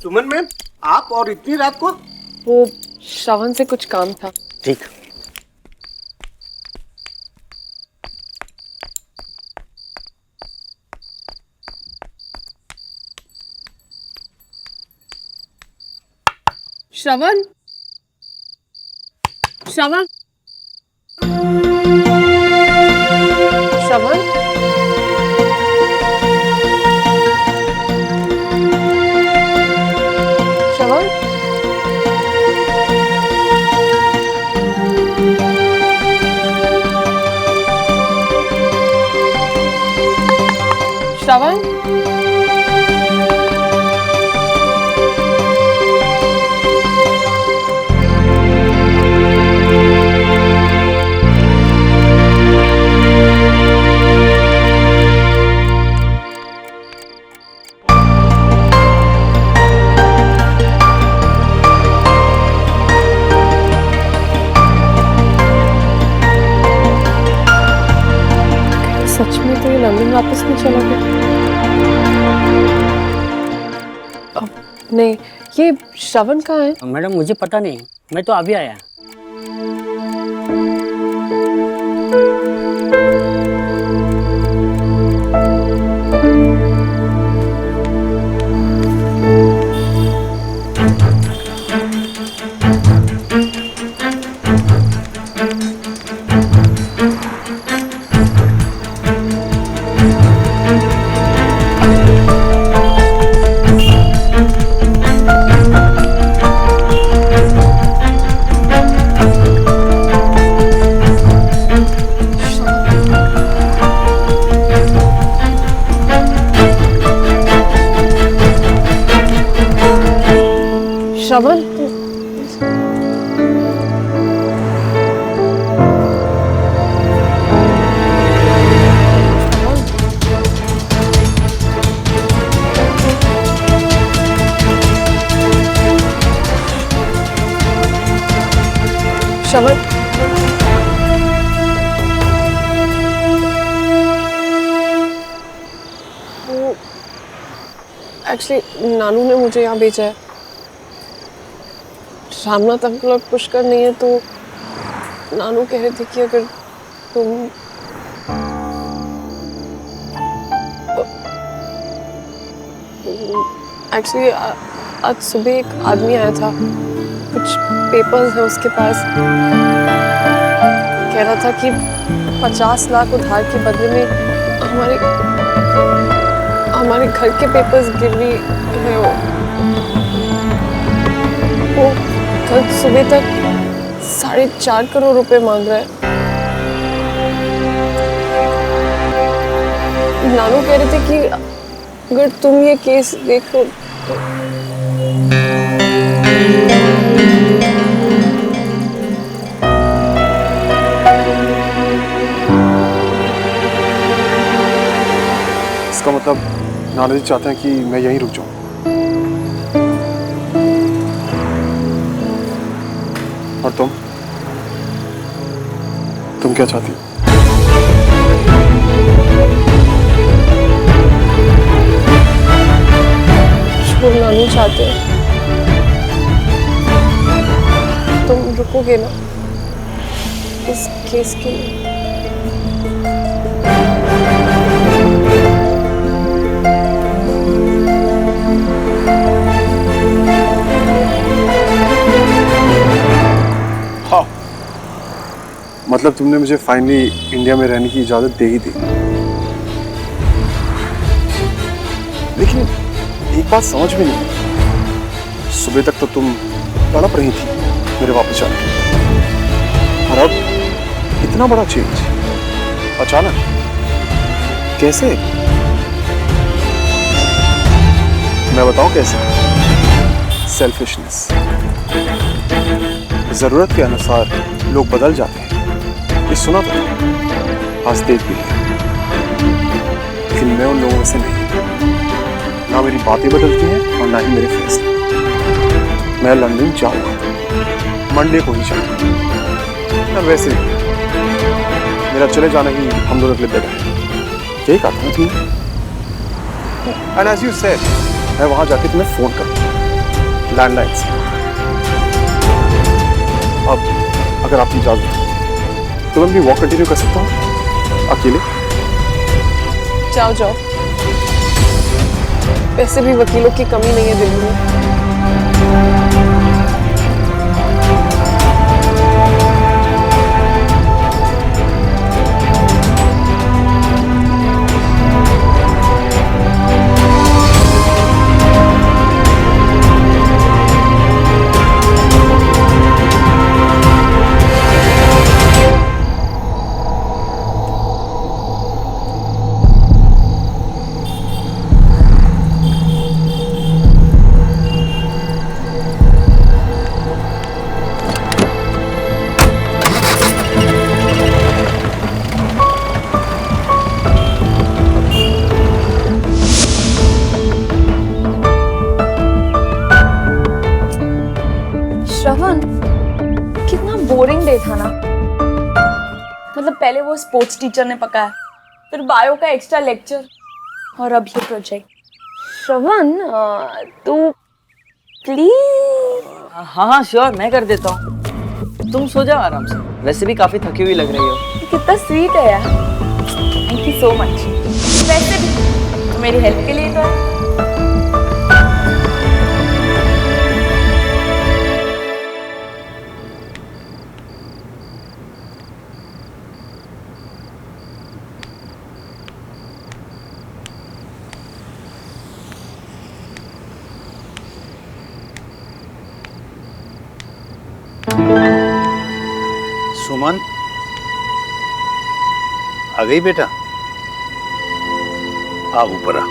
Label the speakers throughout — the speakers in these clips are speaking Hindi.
Speaker 1: सुमन मैम, आप और इतनी रात को?
Speaker 2: वो श्रवण से कुछ काम था।
Speaker 3: ठीक।
Speaker 2: श्रवण, श्रवण, श्रवण, श्रवण, श्रवण, सच में तो ये लंदन वापस नहीं चला गया? नहीं, ये श्रवण कहाँ है?
Speaker 3: मैडम मुझे पता नहीं, मैं तो अभी आया।
Speaker 2: श्रवण, श्रवण, वो एक्चुअली नानू ने मुझे यहाँ भेजा है। रामनाथ अंकल और पुष्कर नहीं है तो नानू कह रहे थे कि अगर तुम एक्चुअली आज सुबह एक आदमी आया था, कुछ पेपर्स है उसके पास, कह रहा था कि 50 लाख उधार के बदले में हमारे घर के पेपर्स गिरवी है। वो कल सुबह तक 4.5 करोड़ रुपए मांग रहा है। नानू कह रहे थे कि अगर तुम ये केस देखो तो
Speaker 4: इसका मतलब नाना जी चाहते हैं कि मैं यहीं रुक जाऊं। और तुम क्या चाहती हो?
Speaker 2: छोड़ना नहीं चाहते, तुम रुकोगे ना इस केस के लिए?
Speaker 4: हाँ, मतलब तुमने मुझे फाइनली इंडिया में रहने की इजाजत दे ही दी। लेकिन एक बात समझ में नहीं, सुबह तक तो तुम तड़प रही थी मेरे वापस जाने के, और अब इतना बड़ा चेंज अचानक कैसे? मैं बताऊं कैसे? सेल्फिशनेस। जरूरत के अनुसार लोग बदल जाते हैं, ये सुना था, आज देख भी लिया। लेकिन मैं उन लोगों से नहीं, ना मेरी बातें बदलती हैं और ना ही मेरे फैसले। मैं लंदन जाऊंगा, मंडे को ही जाऊंगा। ना वैसे मेरा चले जाना ही हम दोनों के लिए बेटर है, यही कहा था तुमने। एंड एज यू सेड, मैं वहां जाके तुम्हें फोन करूंगा। लैंडलाइन से। अब अगर आपकी इजाजत हो तो मैं अपनी वॉक कंटिन्यू कर सकता हूँ अकेले?
Speaker 2: जाओ जाओ, वैसे भी वकीलों की कमी नहीं है दिल्ली में।
Speaker 5: श्रवण, कितना बोरिंग डे था ना। मतलब पहले वो स्पोर्ट्स टीचर ने पकाया, फिर बायो का एक्स्ट्रा लेक्चर और अब ये प्रोजेक्ट। श्रवण, तू प्लीज।
Speaker 6: हाँ श्योर, मैं कर देता हूँ। तुम सो जाओ आराम से, वैसे भी काफी थकी हुई लग रही हो।
Speaker 5: कितना स्वीट है यार, थैंक यू सो मच। वैसे भी तो मेरी हेल्प के लिए तो है।
Speaker 7: सुमन, आ गई बेटा? आ ऊपर आ।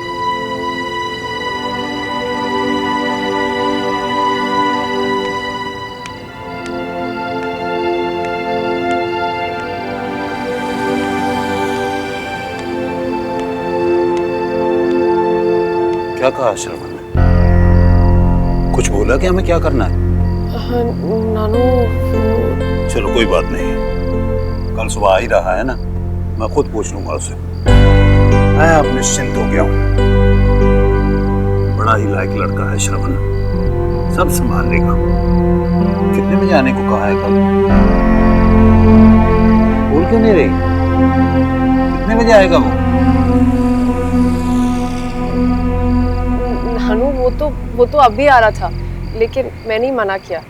Speaker 7: क्या कहा श्रवण ने? कुछ बोला कि हमें क्या करना है?
Speaker 2: हाँ, नानू।
Speaker 7: चलो कोई बात नहीं, कल सुबह आ ही रहा है ना, मैं खुद पूछ लूंगा उसे। मैं अब निश्चिंत हो गया हूँ। बड़ा ही लायक लड़का है श्रवण, सब संभाल लेगा। कितने बजे आने को कहा है कल? बोल क्यों नहीं रही? कितने बजे आएगा वो?
Speaker 2: नानू, वो तो अभी आ रहा था, लेकिन मैंने ही मना किया।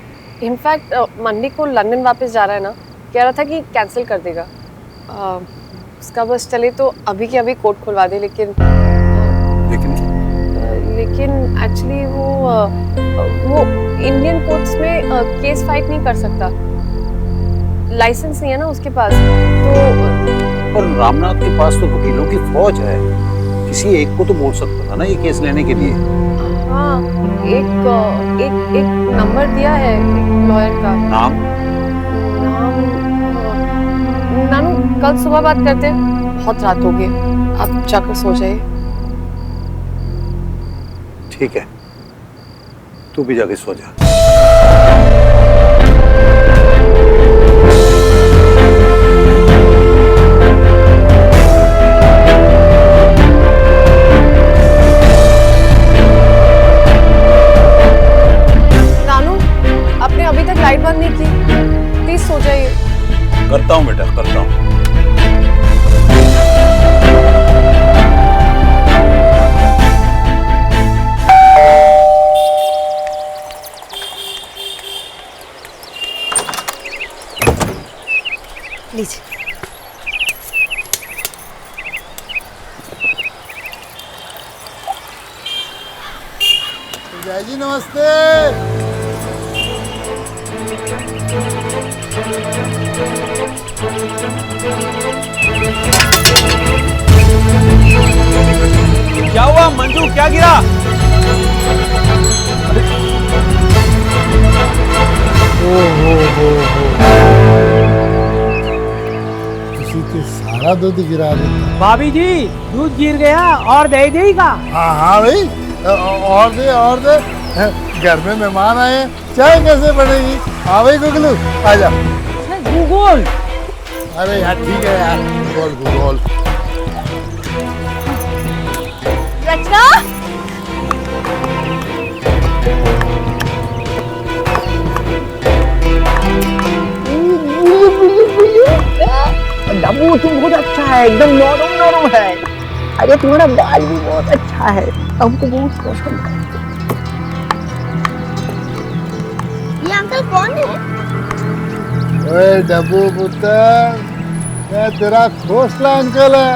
Speaker 2: इनफैक्ट मंडे को लंदन वापस जा रहा है ना, कह रहा था कि कैंसिल कर देगा। उसका बस चले तो अभी के अभी कोर्ट खुलवा दे, लेकिन एक्चुअली वो इंडियन कोर्ट्स में केस फाइट नहीं कर सकता, लाइसेंस नहीं है ना उसके पास। तो
Speaker 7: पर रामनाथ के पास तो वकीलों की फौज है, किसी एक को तो बोल सकता था ना ये केस लेने के लिए।
Speaker 2: हाँ, एक नंबर दिया है लॉयर का।
Speaker 7: नाम?
Speaker 2: नानू, कल सुबह बात करते हैं, बहुत रात हो गई, आप जाकर सो जाइए।
Speaker 7: ठीक है, तू भी जाके सो जा।
Speaker 2: अभी तक लाइट बंद नहीं की, प्लीज सो जाइए।
Speaker 7: करता हूँ बेटा, करता हूँ।
Speaker 5: लीजिए।
Speaker 1: जय जी, नमस्ते।
Speaker 8: क्या हुआ मंजू, क्या गिरा?
Speaker 1: हो किसी के सारा दूध गिरा देता।
Speaker 3: भाभी जी, दूध गिर गया और दे देगा।
Speaker 1: हाँ हाँ भाई, और दे। घर में मेहमान आए हैं, चाय कैसे बनेगी? हाँ भाई गुगलू, आजा।
Speaker 3: गूगल।
Speaker 1: अरे यार ठीक है यार, गूगल।
Speaker 5: रचना,
Speaker 3: डब्बू तुम बहुत अच्छा है, एकदम नरम नरम है। अरे तुम्हारा बाल भी बहुत अच्छा है, हमको बहुत पसंद है।
Speaker 5: ये अंकल कौन है?
Speaker 1: ओए डब्बू पुत्र, मैं तेरा खोसला अंकल है।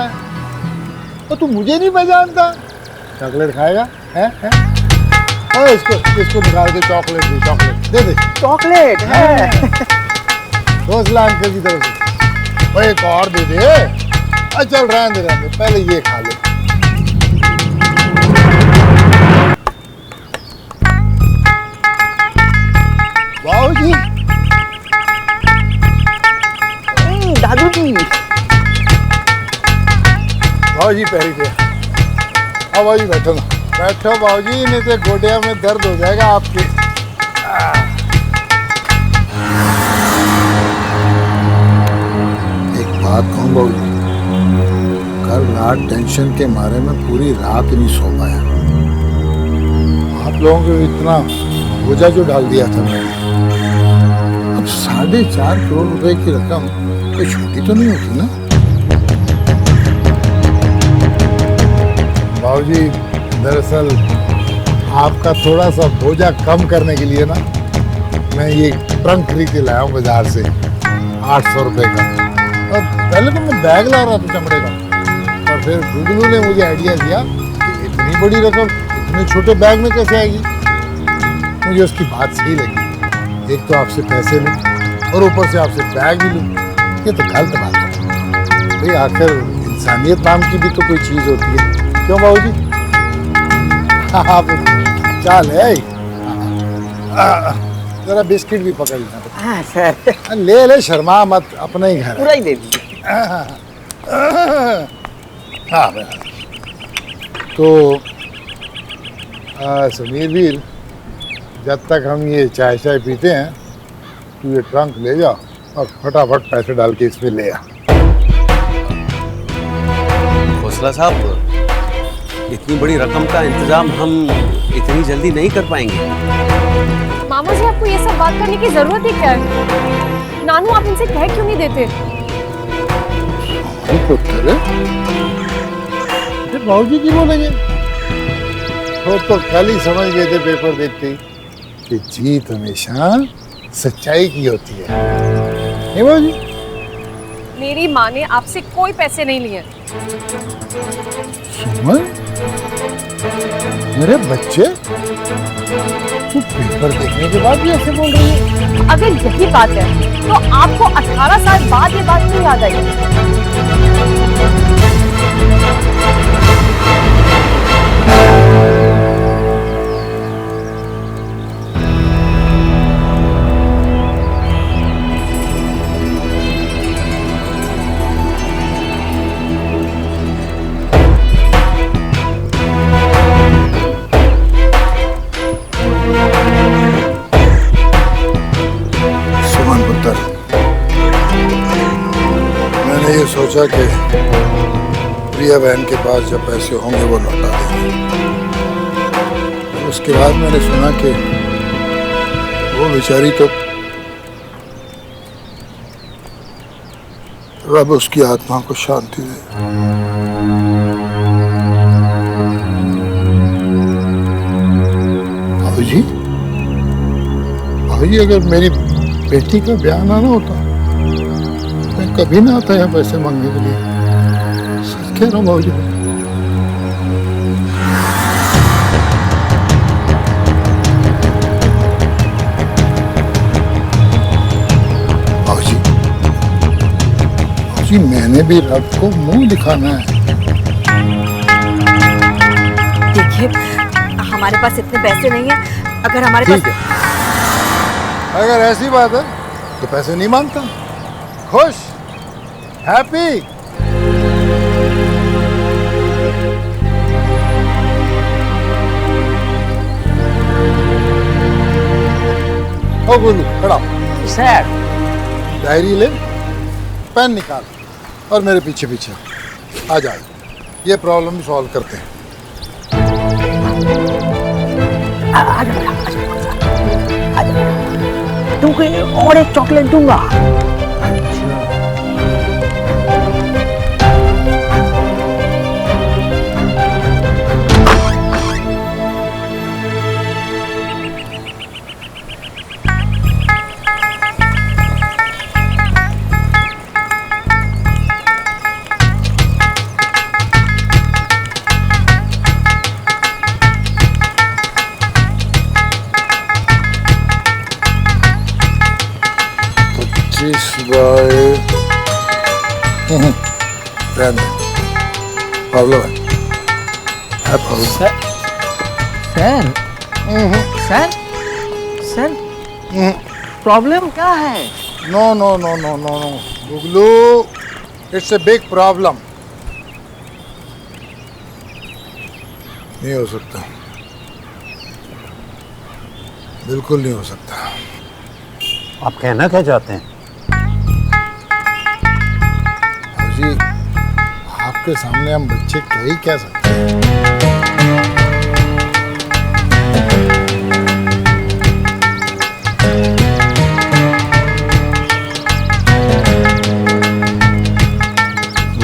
Speaker 1: तो तू मुझे नहीं पहचानता? चॉकलेट खाएगा? हैं? ओए इसको निकाल के चॉकलेट दे दे।
Speaker 3: चॉकलेट है।
Speaker 1: खोसला अंकल की तरफ से। ओए एक और दे दे। चल रहने दे, पहले ये खा ले। वाह जी,
Speaker 3: दादू जी।
Speaker 1: बाबूजी पैरी पे। हाँ बाबूजी बैठो ना, बैठो बाबूजी, नहीं तो गोडिया में दर्द हो जाएगा आपके। एक बात कहूँ बाबूजी, कल रात टेंशन के मारे में पूरी रात नहीं सो पाया। आप लोगों को इतना बोझा जो डाल दिया था मैंने। अब 4.5 करोड़ रुपए की रकम कोई छोटी तो नहीं होती ना। बाबूजी, दरअसल आपका थोड़ा सा बोझा कम करने के लिए ना मैं ये ट्रंक खरीद के लाया हूँ बाजार से 800 रुपए का। और पहले तो मैं बैग ला रहा था चमड़े का, और फिर गुगलू ने मुझे आइडिया दिया कि इतनी बड़ी रकम इतने छोटे बैग में कैसे आएगी। मुझे उसकी बात सही लगी। एक तो आपसे पैसे लूँ और ऊपर से आपसे बैग भी लूँ, ये तो गलत बात है भाई। आखिर इंसानियत नाम की भी तो कोई चीज़ होती है, क्यों बाबूजी? आप चाल है, जरा बिस्किट भी पकड़ लेना।
Speaker 3: हाँ सर।
Speaker 1: ले शर्मा मत, अपना ही घर
Speaker 3: पूरा ही दे दीजिए।
Speaker 1: हाँ तो समीर वीर, जब तक हम ये चाय पीते हैं तू ये ट्रंक ले जा और फटाफट पैसे डाल के इसमें ले आ।
Speaker 7: खोसला साहब, इतनी बड़ी रकम का इंतजाम हम इतनी जल्दी नहीं कर पाएंगे।
Speaker 2: मामा जी, आपको ये सब बात करने की जरूरत ही क्या है? नानू, आप इनसे कह क्यों नहीं देते?
Speaker 1: पुत्र, बाबूजी की बोलेंगे? वो तो कल ही समझ गए थे पेपर देखते ही कि जीत हमेशा सच्चाई की होती है, नहीं बाबूजी?
Speaker 2: मेरी माँ ने आपसे कोई पैसे नहीं लिए।
Speaker 1: सुमन, मेरे बच्चे, तू पेपर देखने के बाद भी ऐसे बोल रही है?
Speaker 2: अगर यही बात है तो आपको 18 साल बाद ये बात क्यों याद आई?
Speaker 1: सुमन पुत्र, मैंने ये सोचा कि प्रिया बहन के पास जब पैसे होंगे वो लौटा देंगे। उसके बाद मैंने सुना कि वो बेचारी तो, रब उसकी आत्मा को शांति दे। बाबूजी, बाबूजी, अगर मेरी बेटी का ब्याह ना होता मैं कभी ना आता यहाँ पैसे मांगने के लिए। सच कह रहा हूँ बाबूजी। बाबूजी, बाबूजी, मैंने भी रब को मुंह दिखाना है।
Speaker 5: देखिए, हमारे पास इतने पैसे नहीं है। अगर हमारे
Speaker 1: ठीक है, अगर ऐसी बात है तो पैसे नहीं मांगता। खुश, हैप्पी। ओ गोलू, खड़ा हो।
Speaker 3: सर।
Speaker 1: डायरी ले, पेन निकाल और मेरे पीछे पीछे आ जाओ। ये प्रॉब्लम सॉल्व करते हैं।
Speaker 3: आ जाओ, तुमको और एक चॉकलेट दूंगा।
Speaker 1: प्रॉब्लम है problem.
Speaker 6: Sir sir sir problem क्या है?
Speaker 1: No no no no no no Googlu, it's a big problem. नहीं हो सकता, बिल्कुल नहीं हो सकता।
Speaker 7: आप कहना क्या चाहते हैं?
Speaker 1: जी, आपके सामने हम बच्चे क्या ही कह सकते हैं।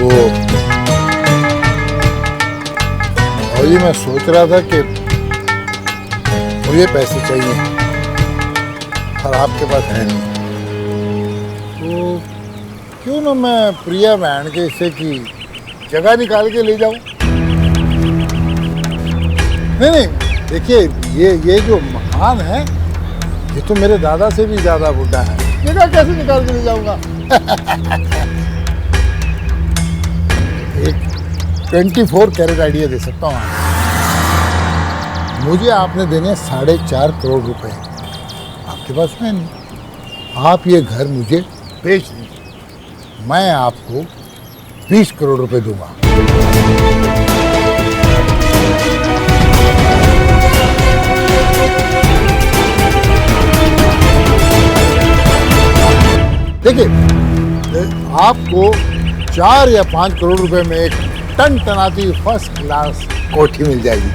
Speaker 1: वो और ये मैं सोच रहा था कि मुझे पैसे चाहिए और आपके पास है नहीं, तो क्यों ना मैं प्रिया बहन के हिस्से की जगह निकाल के ले जाऊं। नहीं नहीं, देखिए ये जो मकान है ये तो मेरे दादा से भी ज्यादा बुढ़ा है, जगह कैसे निकाल के ले जाऊंगा। एक 24 कैरेट आइडिया दे सकता हूँ आपको। मुझे आपने देने 4.5 करोड़ रुपए, आपके पास है नहीं, आप ये घर मुझे बेच दीजिए, मैं आपको 20 करोड़ रुपए दूंगा। देखिए, आपको 4 या 5 करोड़ रुपए में एक टन टनाती फर्स्ट क्लास कोठी मिल जाएगी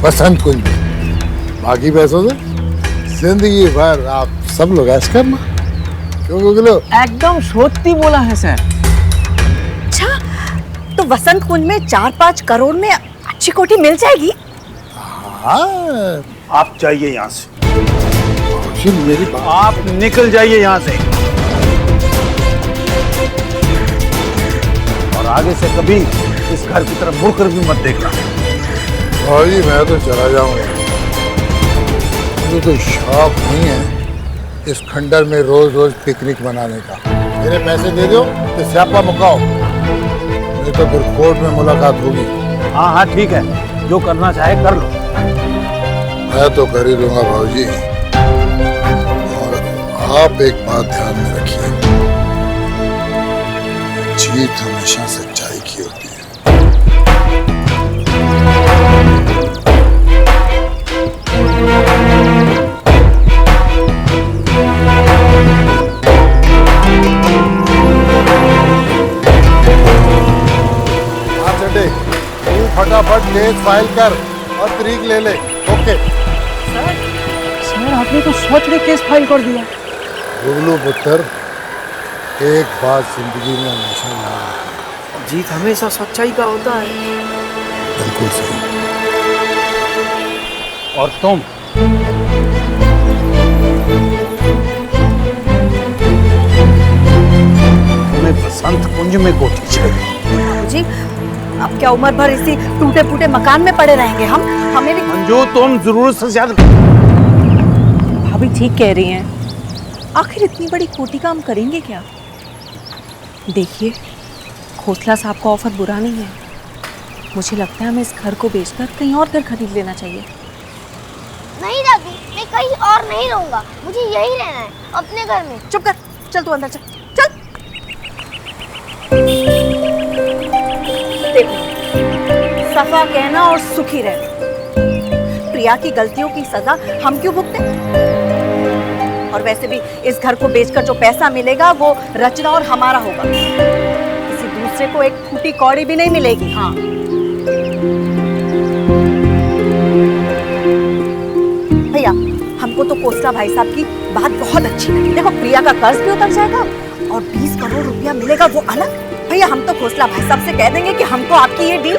Speaker 1: बसंत कुंज में। बाकी पैसों से जिंदगी भर आप सब लोग ऐश करना। क्यों गुगलो?
Speaker 6: एकदम सत्य बोला है सर।
Speaker 3: अच्छा, तो वसंत कुंज में 4-5 करोड़ में अच्छी कोठी मिल जाएगी?
Speaker 1: हाँ,
Speaker 7: आप जाइए यहाँ से,
Speaker 1: फिर मेरी बात।
Speaker 7: आप निकल जाइए यहाँ से, और आगे से कभी इस घर की तरफ मुड़कर भी मत देखना।
Speaker 1: भाई मैं तो चला जाऊंगा, मुझे तो शौक नहीं है इस खंडर में रोज रोज पिकनिक मनाने का। मेरे पैसे दे दो तो स्यापा मुकाओ, नहीं तो फिर कोर्ट में मुलाकात होगी।
Speaker 7: हाँ हाँ ठीक है, जो करना चाहे कर लो।
Speaker 1: मैं तो कर ही लूंगा भाजी, और आप एक बात ध्यान में रखिए, जीत हमेशा सच्चाई की होती है। तू फटाफट केस फाइल कर और तरीक ले ले। ओके
Speaker 6: सर आपने तो सोच रहे केस फाइल कर दिया।
Speaker 1: गुगलू पुत्र, एक बात जिंदगी में हमेशा याद रखना,
Speaker 6: जीत हमेशा सच्चाई का होता है।
Speaker 1: बिल्कुल सही।
Speaker 7: और तुम तुम्हें बसंत कुंज में कोठी चाहिए।
Speaker 3: जी, अब क्या उम्र भर इसी टूटे फूटे मकान में पड़े रहेंगे हम? हमें भी।
Speaker 7: मंजू, तुम जरूरत से ज्यादा।
Speaker 5: भाभी ठीक कह रही हैं। आखिर इतनी बड़ी कोठी का हम करेंगे क्या? देखिए, खोसला साहब का ऑफर बुरा नहीं है। मुझे लगता है हमें इस घर को बेचकर कहीं और घर खरीद लेना चाहिए।
Speaker 9: नहीं दादी, मैं कहीं और नहीं रहूंगा, मुझे यही रहना है अपने घर में।
Speaker 3: चुप कर, चल तू अंदर चल। चल देखो, सफा कहना और सुखी रहना। प्रिया की गलतियों की सजा हम क्यों भुगते? और वैसे भी इस घर को बेचकर जो पैसा मिलेगा वो रचना और हमारा होगा, किसी दूसरे को एक फूटी कौड़ी भी नहीं मिलेगी। हाँ, भैया हमको तो कोसला भाई साहब की बात बहुत अच्छी लगी। देखो, प्रिया का कर्ज भी उतर जाएगा और 20 करोड़ रुपया मिलेगा, वो अलग। भैया हम तो खोसला भाई साहब से कह देंगे कि हमको आपकी ये डील।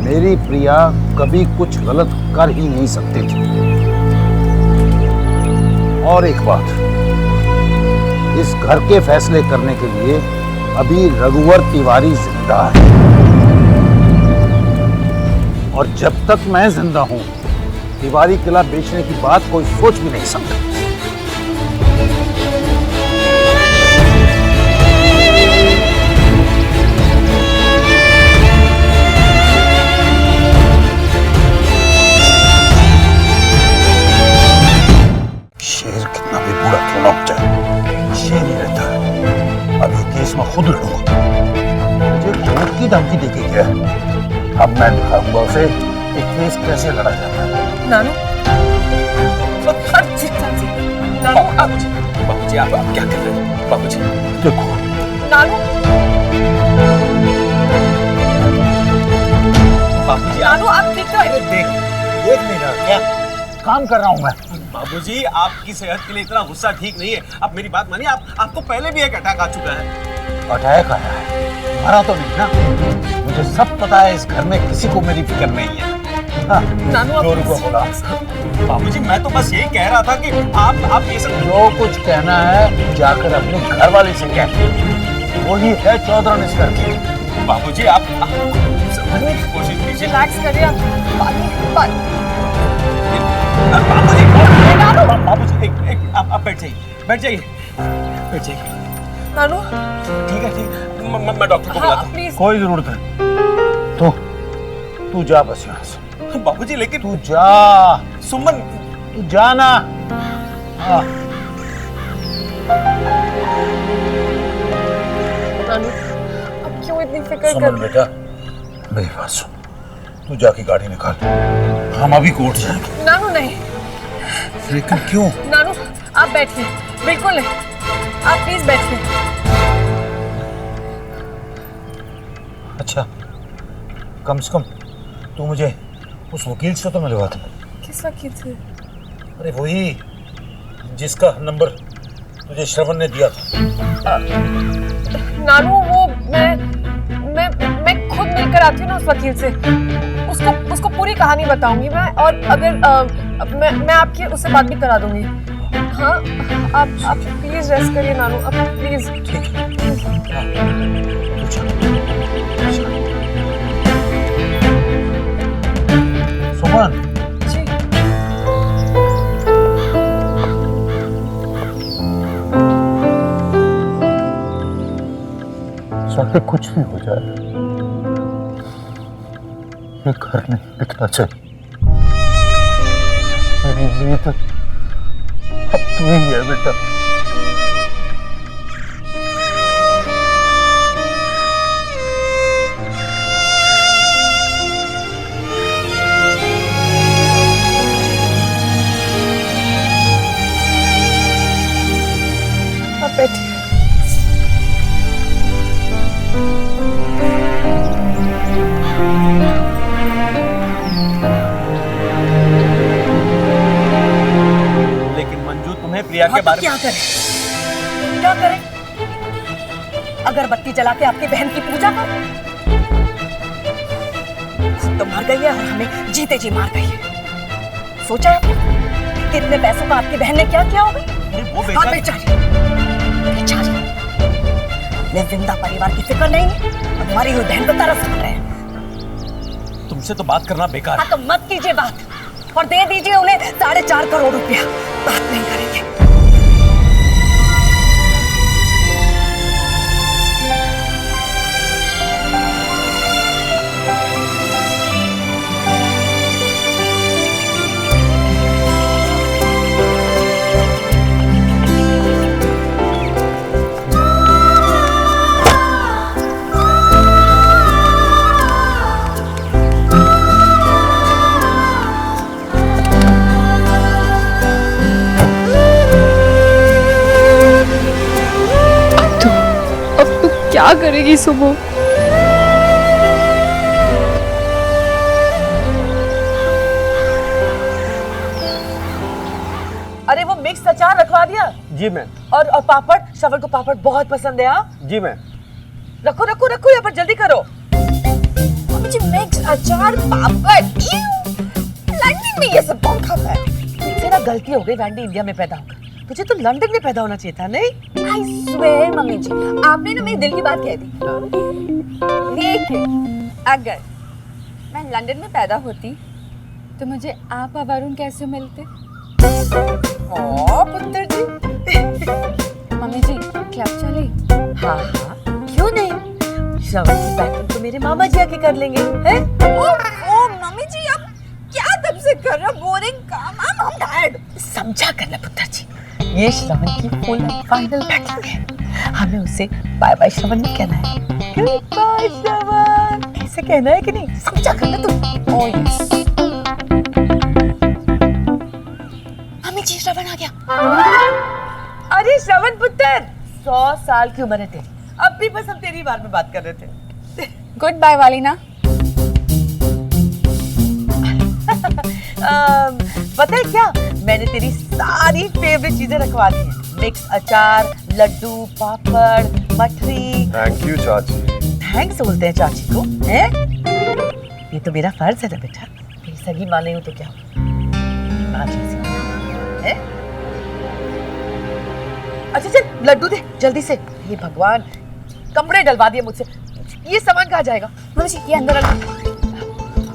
Speaker 7: मेरी प्रिया कभी कुछ गलत कर ही नहीं सकती थी। और एक बात, इस घर के फैसले करने के लिए अभी रघुवर तिवारी जिंदा है, और जब तक मैं जिंदा हूं तिवारी किला बेचने की बात कोई सोच भी नहीं सकता। केस मैं खुद लड़ूंगा। मुझे कोर्ट की धमकी देके गया। अब मैं दिखाऊंगा उसे कि केस कैसे लड़ा जाता है।
Speaker 6: नानू बाबूजी आप क्या कर रहे हैं? बाबूजी
Speaker 7: देखो
Speaker 6: नानू बाबूजी नानू आप ठीक तो है?
Speaker 7: देख नहीं रहा क्या? काम कर रहा हूँ मैं।
Speaker 8: बाबूजी आपकी सेहत के लिए इतना गुस्सा ठीक नहीं है। आप मेरी बात मानिए, आपको पहले भी एक अटैक आ चुका है।
Speaker 7: अटैक आया है, मरा तो नहीं ना? मुझे सब पता है, इस घर में किसी को मेरी फिक्र नहीं है। हाँ,
Speaker 6: नानू
Speaker 7: जोर को बोला।
Speaker 8: बाबूजी मैं तो बस यही कह रहा था कि आप ये सब
Speaker 7: जो कुछ कहना है जाकर अपने घर वाले से कह, वही है चौधरी इस घर की।
Speaker 8: बाबूजी आप समझने की कोशिश कीजिए।
Speaker 2: रिलैक्स करिए आप।
Speaker 8: बाबूजी एक आप बैठ जाइए।
Speaker 2: नानू
Speaker 8: ठीक है मैं डॉक्टर को बुलाता हूँ।
Speaker 2: प्लीज।
Speaker 7: कोई जरूरत नहीं, तू जा बस यहाँ से।
Speaker 8: बाबूजी लेकिन
Speaker 7: तू जा,
Speaker 8: सुमन
Speaker 7: तू जा ना। हाँ।
Speaker 2: नानू अब क्यों इतनी फिक्र कर
Speaker 7: सुमन बेटा, मेरी बात सुन, तू जाके गाड़ी निकाल, हम अभी कोर्ट जाएंगे।
Speaker 2: नानू नहीं।
Speaker 7: लेकिन क्यों?
Speaker 2: नानू आप बैठिए, बिल्कुल नहीं, आप प्लीज बैठिए।
Speaker 7: अच्छा, कम से कम तू मुझे उस वकील से तो मिलवा दे।
Speaker 2: किस वकील से?
Speaker 7: अरे वही जिसका नंबर तुझे श्रवण ने दिया था।
Speaker 2: नानू वो मैं खुद मिलकर आती हूँ ना उस वकील से, उसको पूरी कहानी बताऊंगी मैं, और अगर मैं आपकी उससे बात भी करा दूंगी। हाँ आप प्लीज रेस्ट करिए नानू, अब प्लीज।
Speaker 7: ठीक है, तू जा। सुमन,
Speaker 2: जी
Speaker 7: चाहे कुछ भी हो जाए, ये घर नहीं बिकना चाहिए। मेरी उम्मीद अब तू ही है बेटा।
Speaker 2: आप बैठिए।
Speaker 8: लेकिन मंजू तुम्हें प्रिया के बारे में
Speaker 3: क्या करें? अगरबत्ती जला के आपकी बहन की पूजा करें? खुद तो मर गई है और हमें जीते जी मार गई है। सोचा है कितने पैसों का आपकी बहन ने क्या किया होगा?
Speaker 8: वो
Speaker 3: हाँ, बेचारी। मैं जिंदा परिवार की फिक्र नहीं है, और हमारी हुई बहन को तरस खा रहे हैं।
Speaker 8: तुमसे तो बात करना बेकार है।
Speaker 3: हाँ तो मत कीजिए बात, और दे दीजिए उन्हें 4.5 करोड़ रुपया। बात नहीं करेंगे।
Speaker 2: क्या करेगी सुबह?
Speaker 6: अरे वो मिक्स अचार रखवा दिया?
Speaker 8: जी मैम।
Speaker 6: और पापड़, श्रवण को पापड़ बहुत पसंद है। हाँ
Speaker 8: जी मैम।
Speaker 6: रखो रखो रखो, यहाँ पर जल्दी करो।
Speaker 5: मुझे मिक्स अचार पापड़, लंदन में ये सब कौन खाता है?
Speaker 6: मुझसे ना गलती हो गई, वैंडी इंडिया में पैदा होकर। तुझे तो लंदन में पैदा होना चाहिए था। नहीं,
Speaker 5: आई स्वेयर मम्मी जी, आपने ना मेरे दिल की बात कह दी। देखिए, अगर मैं लंदन में पैदा होती तो मुझे आप और वरुण कैसे मिलते?
Speaker 6: पुत्र जी।
Speaker 5: मम्मी जी क्लब चले?
Speaker 6: हाँ हाँ, क्यों नहीं? श्रवण की पैकिंग तो मेरे मामा जी आके कर लेंगे, हैं?
Speaker 5: ओ मम्मी जी, आप क्या तब से कर रहे हो? बोरिंग काम। हम टायर्ड।
Speaker 6: समझा करना पुत्र जी, ये श्रवण की फुल फाइनल पैकिंग है। हमें उसे
Speaker 10: बाय बाय श्रवण नहीं कहना है। गुड बाय श्रवण ऐसे कहना है कि नहीं, समझा करना तुम। Oh yes. मम्मी जी श्रवण आ गया। अरे श्रवण पुत्र 100 साल की उम्र है तेरी, अब भी बस हम तेरी बारे में बात कर रहे थे।
Speaker 5: गुड बाय वालीना।
Speaker 10: पता है क्या, मैंने तेरी सारी फेवरेट चीजें रखवा दी हैं। मिक्स अचार, लड्डू, पापड़, मठरी।
Speaker 4: थैंक यू चाची।
Speaker 10: थैंक्स बोलते हैं चाची को, हैं? ये तो मेरा फर्ज है ना बेटा, मेरी सगी माँ नहीं हो तो क्या माँ जैसी, हैं? अच्छा चल लड्डू दे जल्दी से। ये भगवान, कपड़े डलवा दिए मुझसे, ये सामान कहाँ जाएगा?
Speaker 5: मम्मी जी ये अंदर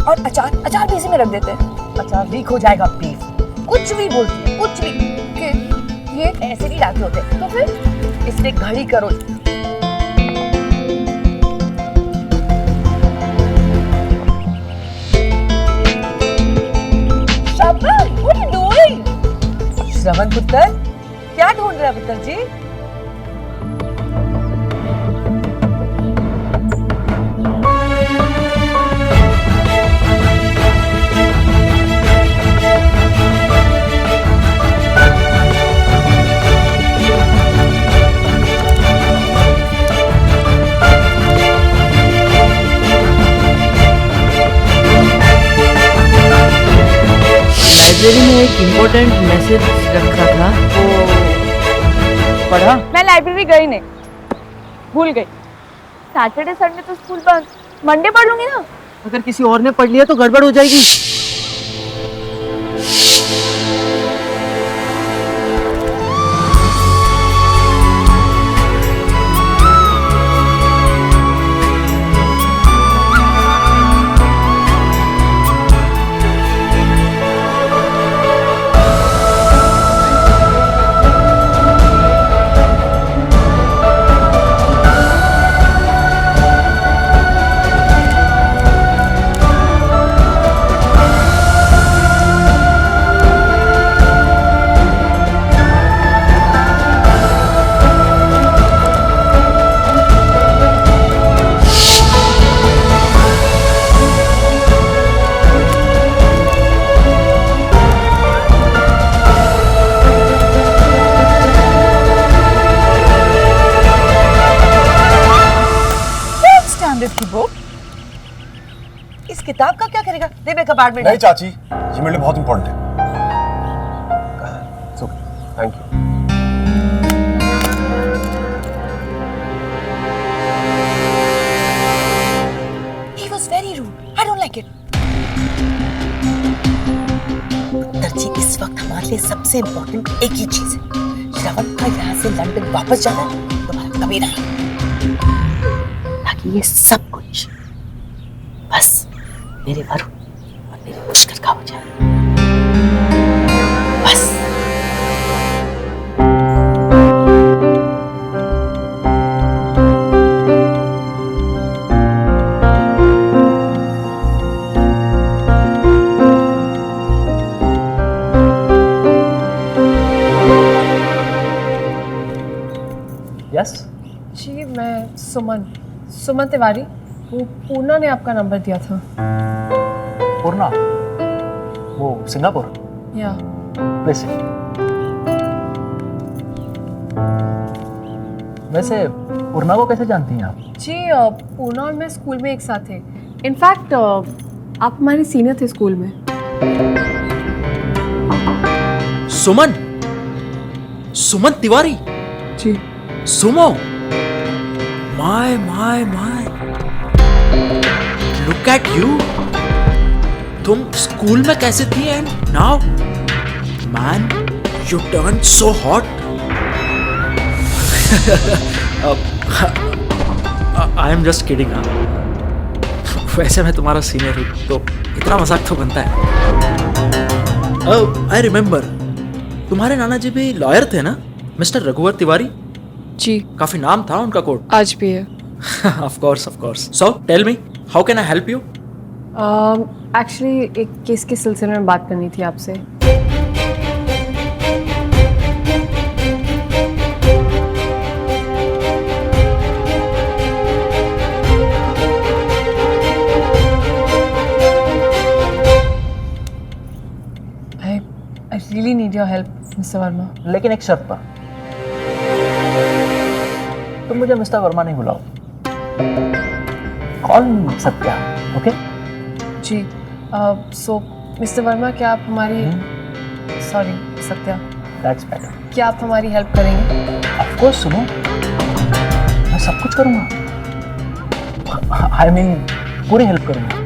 Speaker 5: और अचार भी इसी में रख देते हैं।
Speaker 10: अचार लीक हो जाएगा प्लीज। कुछ भी बोलती है, कुछ भी। ये ऐसे नहीं लाते होते, तो फिर इसमें घड़ी करो। श्रवण, what are you doing? श्रवण पुत्र, क्या ढूंढ रहा है पुत्र जी?
Speaker 6: लाइब्रेरी में एक इम्पोर्टेंट मैसेज रखा था, वो पढ़ा?
Speaker 5: मैं लाइब्रेरी गई नहीं, भूल गई। सैटरडे संडे तो स्कूल बंद, मंडे पढ़ लूंगी ना।
Speaker 6: अगर किसी और ने पढ़ लिया तो गड़बड़ हो जाएगी।
Speaker 10: की बुक, इस किताब का क्या करेगा? दे मैं कबाड़ में।
Speaker 4: नहीं चाची, ये मेरे लिए बहुत इंपॉर्टेंट है। Thank you.
Speaker 10: He was very rude. I don't like it. दर्जी, इस वक्त हमारे लिए सबसे इंपॉर्टेंट एक ही चीज है। श्रवण का यहाँ से लंदन वापस जाना, तुम्हारा कभी नहीं, ताकि ये सब कुछ बस मेरे वरुण और मेरे पुष्कर का हो जाए। बस
Speaker 6: यस
Speaker 2: जी मैं सुमन तिवारी, वो पूर्णा ने आपका नंबर दिया था।
Speaker 6: पूर्णा, वो सिंगापुर?
Speaker 2: या
Speaker 6: वैसे पूर्णा को कैसे जानती हैं आप?
Speaker 2: जी पूर्णा और मैं स्कूल में एक साथ थे। इनफैक्ट आप हमारे सीनियर थे स्कूल में।
Speaker 11: सुमन तिवारी?
Speaker 2: जी।
Speaker 11: Sumo, my my my, look at you. तुम स्कूल में कैसे थी and now man you turn so hot. I am just kidding. वैसे मैं तुम्हारा सीनियर हूँ तो इतना मजाक तो बनता है। आई रिमेम्बर, तुम्हारे नाना जी भी लॉयर थे ना, मिस्टर रघुवर तिवारी?
Speaker 2: जी।
Speaker 11: काफी नाम था उनका कोर्ट।
Speaker 2: आज भी है।
Speaker 11: Of course, of course. So, tell me, how can I help you?
Speaker 2: Actually एक केस के सिलसिले में बात करनी थी आपसे। Need your help mister Verma.
Speaker 11: लेकिन एक शर्त पर, तुम मुझे मिस्टर वर्मा नहीं बुलाओ, कॉल मी सत्या, ओके?
Speaker 2: जी सो मिस्टर वर्मा, क्या आप हमारी सॉरी सत्या,
Speaker 11: दैट्स बेटर।
Speaker 2: क्या आप हमारी हेल्प करेंगे?
Speaker 11: ऑफ कोर्स सुनो, मैं सब कुछ करूंगा, आई मीन पूरी हेल्प करूंगा।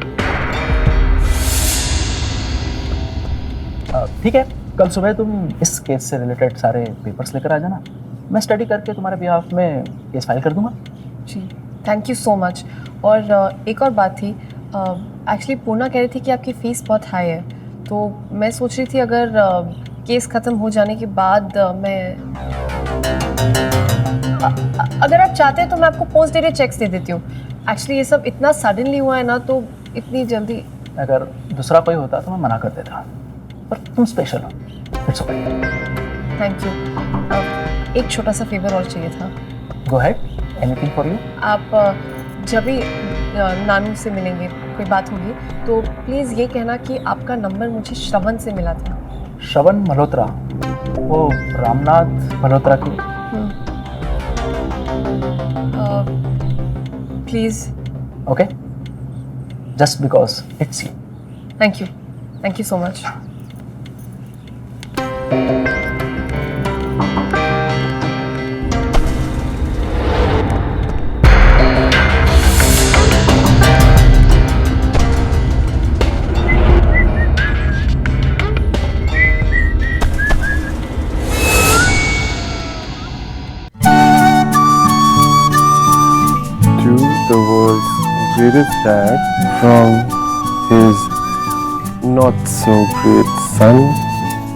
Speaker 11: ठीक है, कल सुबह तुम इस केस से रिलेटेड सारे पेपर्स लेकर आ जाना, मैं स्टडी करके तुम्हारे बिहाफ में केस फाइल कर दूंगा।
Speaker 2: जी थैंक यू सो मच। और एक और बात थी, एक्चुअली पूर्णा कह रही थी कि आपकी फ़ीस बहुत हाई है, तो मैं सोच रही थी अगर केस ख़त्म हो जाने के बाद अगर आप चाहते हैं तो मैं आपको पोस्ट डेटेड चेक्स दे देती हूँ। एक्चुअली ये सब इतना सडनली हुआ है ना, तो इतनी जल्दी
Speaker 11: अगर दूसरा कोई होता तो मैं मना कर देता, पर तुम स्पेशल हो, इट्स ओके।
Speaker 2: Thank you. एक छोटा सा फेवर और चाहिए था।
Speaker 11: Go ahead, anything for you.
Speaker 2: आप जब भी नानू से मिलेंगे, कोई बात होगी, तो प्लीज़ ये कहना कि आपका नंबर मुझे श्रवण से मिला था।
Speaker 11: श्रवण मल्होत्रा, वो रामनाथ मल्होत्रा की?
Speaker 2: Please.
Speaker 11: Okay, just because it's you.
Speaker 2: Thank you so much.
Speaker 4: The world's greatest dad from his not so great son.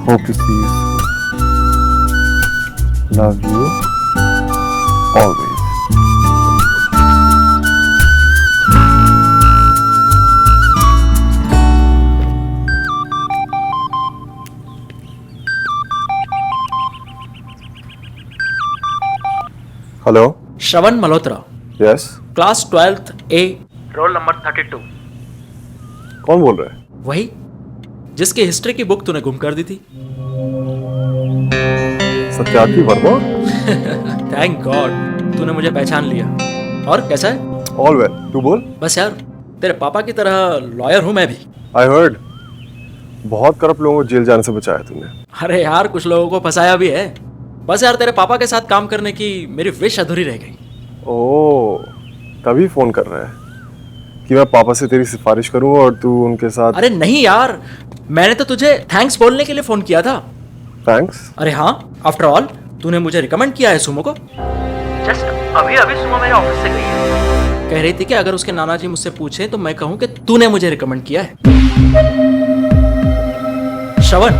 Speaker 4: Hope to see you soon. Love you always. Hello?
Speaker 11: Shravan Malhotra,
Speaker 4: Yes?
Speaker 11: Class 12th A, roll number 32।
Speaker 4: कौन बोल रहा है?
Speaker 11: वही जिसकी हिस्ट्री की बुक तूने गुम कर दी थी।
Speaker 4: सत्यार्थी वर्मा?
Speaker 11: थैंक गॉड तूने मुझे पहचान लिया। और कैसा है?
Speaker 4: All well. तू बोल?
Speaker 11: बस यार, तेरे पापा की तरह लॉयर हूं मैं भी।
Speaker 4: I heard. बहुत करप्ट लोगों को जेल जाने से बचाया तूने।
Speaker 11: अरे यार, कुछ लोगों को फंसाया भी है। बस यार, तेरे पापा के साथ काम करने की मेरी विश अधूरी रह गई।
Speaker 4: ओह, तभी फोन कर रहा है कि मैं पापा से तेरी सिफारिश करूं और तू उनके साथ।
Speaker 11: अरे नहीं यार, मैंने तो तुझे थैंक्स बोलने के लिए फोन किया था।
Speaker 4: थैंक्स?
Speaker 11: अरे हाँ, आफ्टर ऑल तूने मुझे रिकमेंड किया है सुमो को। जस्ट अभी सुमो मेरे ऑफिस से गई है, कह रही थी कि अगर उसके नाना जी मुझसे पूछे तो मैं कहूँ कि तूने मुझे रिकमेंड किया है। श्रवण,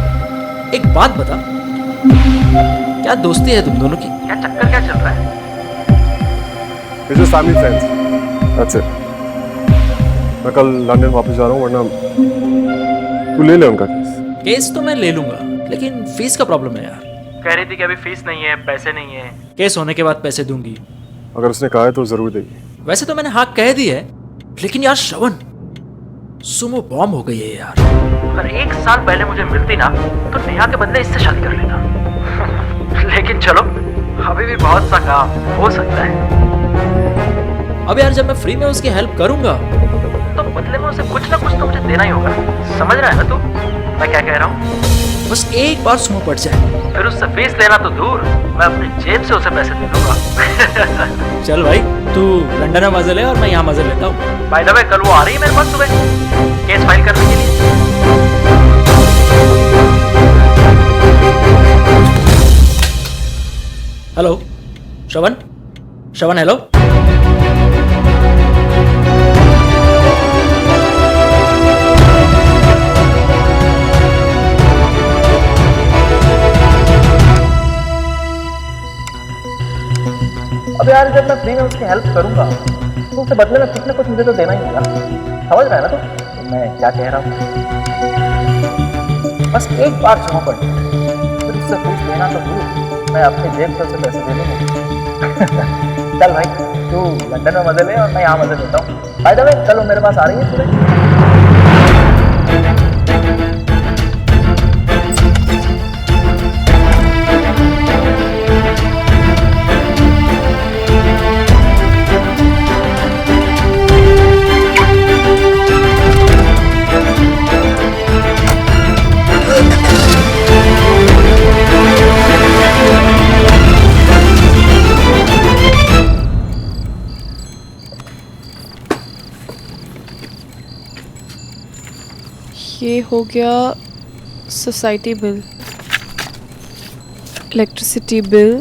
Speaker 11: एक बात बता, क्या दोस्ती है तुम दोनों की? क्या चक्कर क्या चल रहा है?
Speaker 4: It's just family friends. That's it. मैं कल लंदन वापस जा रहा हूँ, वरना तू ले उनका केस।
Speaker 11: केस तो मैं ले लूंगा, लेकिन फीस का प्रॉब्लम है यार। कह रही थी कि अभी फीस नहीं है, पैसे नहीं है, केस होने के बाद पैसे दूंगी।
Speaker 4: अगर उसने कहा है तो जरूर देगी।
Speaker 11: वैसे तो मैंने हाँ कह दी है, लेकिन यार श्रवण, सुमो बॉम्ब हो गई है यार। अगर 1 साल पहले मुझे मिलती ना तो नेहा के बदले इससे शादी कर लेता। लेकिन चलो, अभी भी बहुत सा काम हो सकता है। अब यार, जब मैं फ्री में उसकी हेल्प करूंगा तो बदले में उसे कुछ ना कुछ तो मुझे देना ही होगा। समझ रहा है ना तू मैं क्या कह रहा हूँ? बस एक बार सुमो पड़ जाए, फिर उससे फीस लेना तो दूर, मैं अपनी जेब से उसे पैसे दे दूंगा। चल भाई, तू लंदन में मजे ले और मैं यहाँ मजे लेता हूँ। बाय द वे, कल वो आ रही है मेरे पास सुबह केस फाइल करने के लिए। हेलो श्रवण, श्रवण हेलो। अब यार, जब मैं फ्री में उसकी हेल्प करूंगा तो उससे बदले में कुछ ना कुछ मुझे तो देना ही होगा। समझ रहा है ना तो मैं क्या कह रहा हूँ? बस एक बार सुनो पड़, फिर उससे फीस लेना तो दूर, मैं अपनी जेब से उसे पैसे दे दूंगा। चल भाई, तू लंदन में मजे ले और मैं यहाँ मजे लेता हूँ। बाय द वे, कल वो मेरे पास आ रही है सुबह।
Speaker 2: ये हो गया society bill, electricity bill,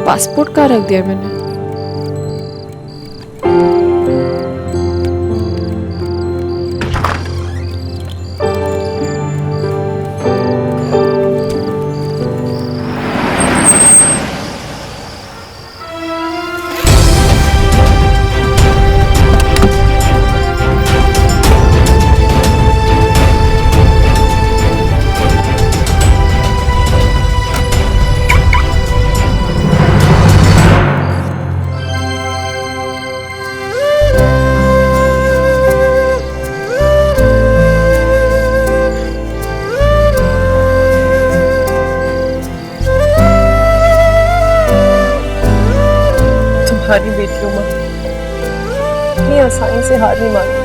Speaker 2: passport कहाँ रख दिया मैंने?
Speaker 6: तुम्हारी बेटी उमा इतनी आसानी से हार नहीं मानती।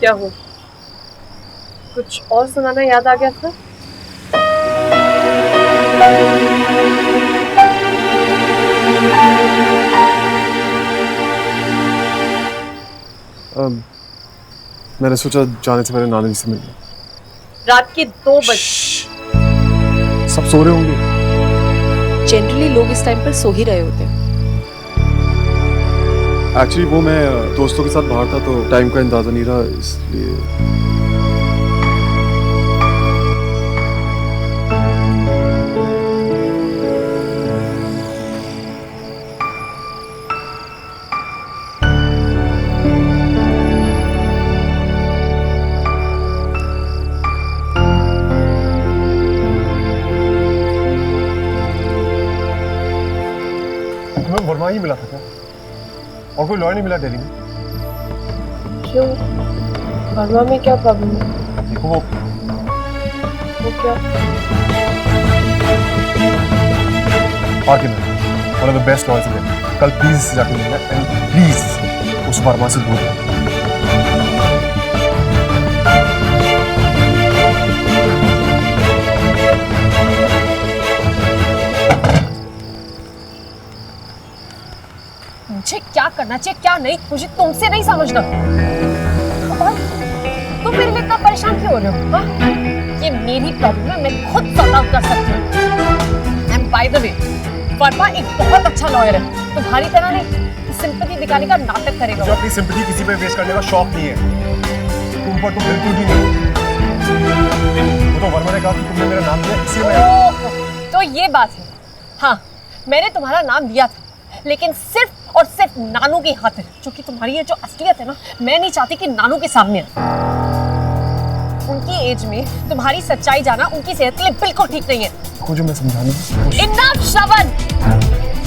Speaker 2: क्या हुआ? कुछ और सुनाना याद आ गया था?
Speaker 4: मैंने सोचा जाने से पहले नानी जी से मिलना।
Speaker 2: रात के 2 बजे।
Speaker 4: सब सो रहे होंगे।
Speaker 2: जनरली लोग इस टाइम पर सो ही रहे होते हैं।
Speaker 4: एक्चुअली वो मैं दोस्तों के साथ बाहर था तो टाइम का अंदाजा नहीं रहा, इसलिए। तुम्हें वर्मा ही मिला था क्या? और कोई लॉयर नहीं मिला दिल्ली में?
Speaker 2: क्यों? वर्मा में क्या प्रॉब्लम है?
Speaker 4: देखो वो
Speaker 2: क्या?
Speaker 4: आके ना, one of the best lawyers in India. कल प्लीज जाके मिलना एंड प्लीज उस वर्मा से दूर रहना।
Speaker 2: मुझे क्या करना चाहिए क्या नहीं मुझे तुमसे नहीं समझना। और तुम मेरे लिए इतना परेशान क्यों हो रहे हो? हाँ? ये मेरी प्रॉब्लम है, मैं खुद सॉर्ट आउट कर सकती हूँ। And by the way, Verma एक बहुत अच्छा लॉयर है, तुम्हारी तरह नहीं सिंपैथी दिखाने का नाटक करेगा।
Speaker 4: जो अपनी सिंपैथी किसी पे वेस्ट करने का शौक नहीं है, तुम पर तो बिल्कुल भी नहीं। वो तो वर्मा ने कहा कि तुमने मेरा नाम लिया इसलिए मैं।
Speaker 2: तो ये बात है। हाँ, मैंने तुम्हारा नाम लिया था, लेकिन सिर्फ और सिर्फ नानू की खातिर, जो कि तुम्हारी ये जो असलियत है ना, मैं नहीं चाहती कि नानू के सामने उनकी एज में तुम्हारी सच्चाई जाना उनकी सेहत के लिए बिल्कुल ठीक नहीं है।
Speaker 4: मुझे मैं समझाने की कोशिश।
Speaker 2: इनफ श्रवण,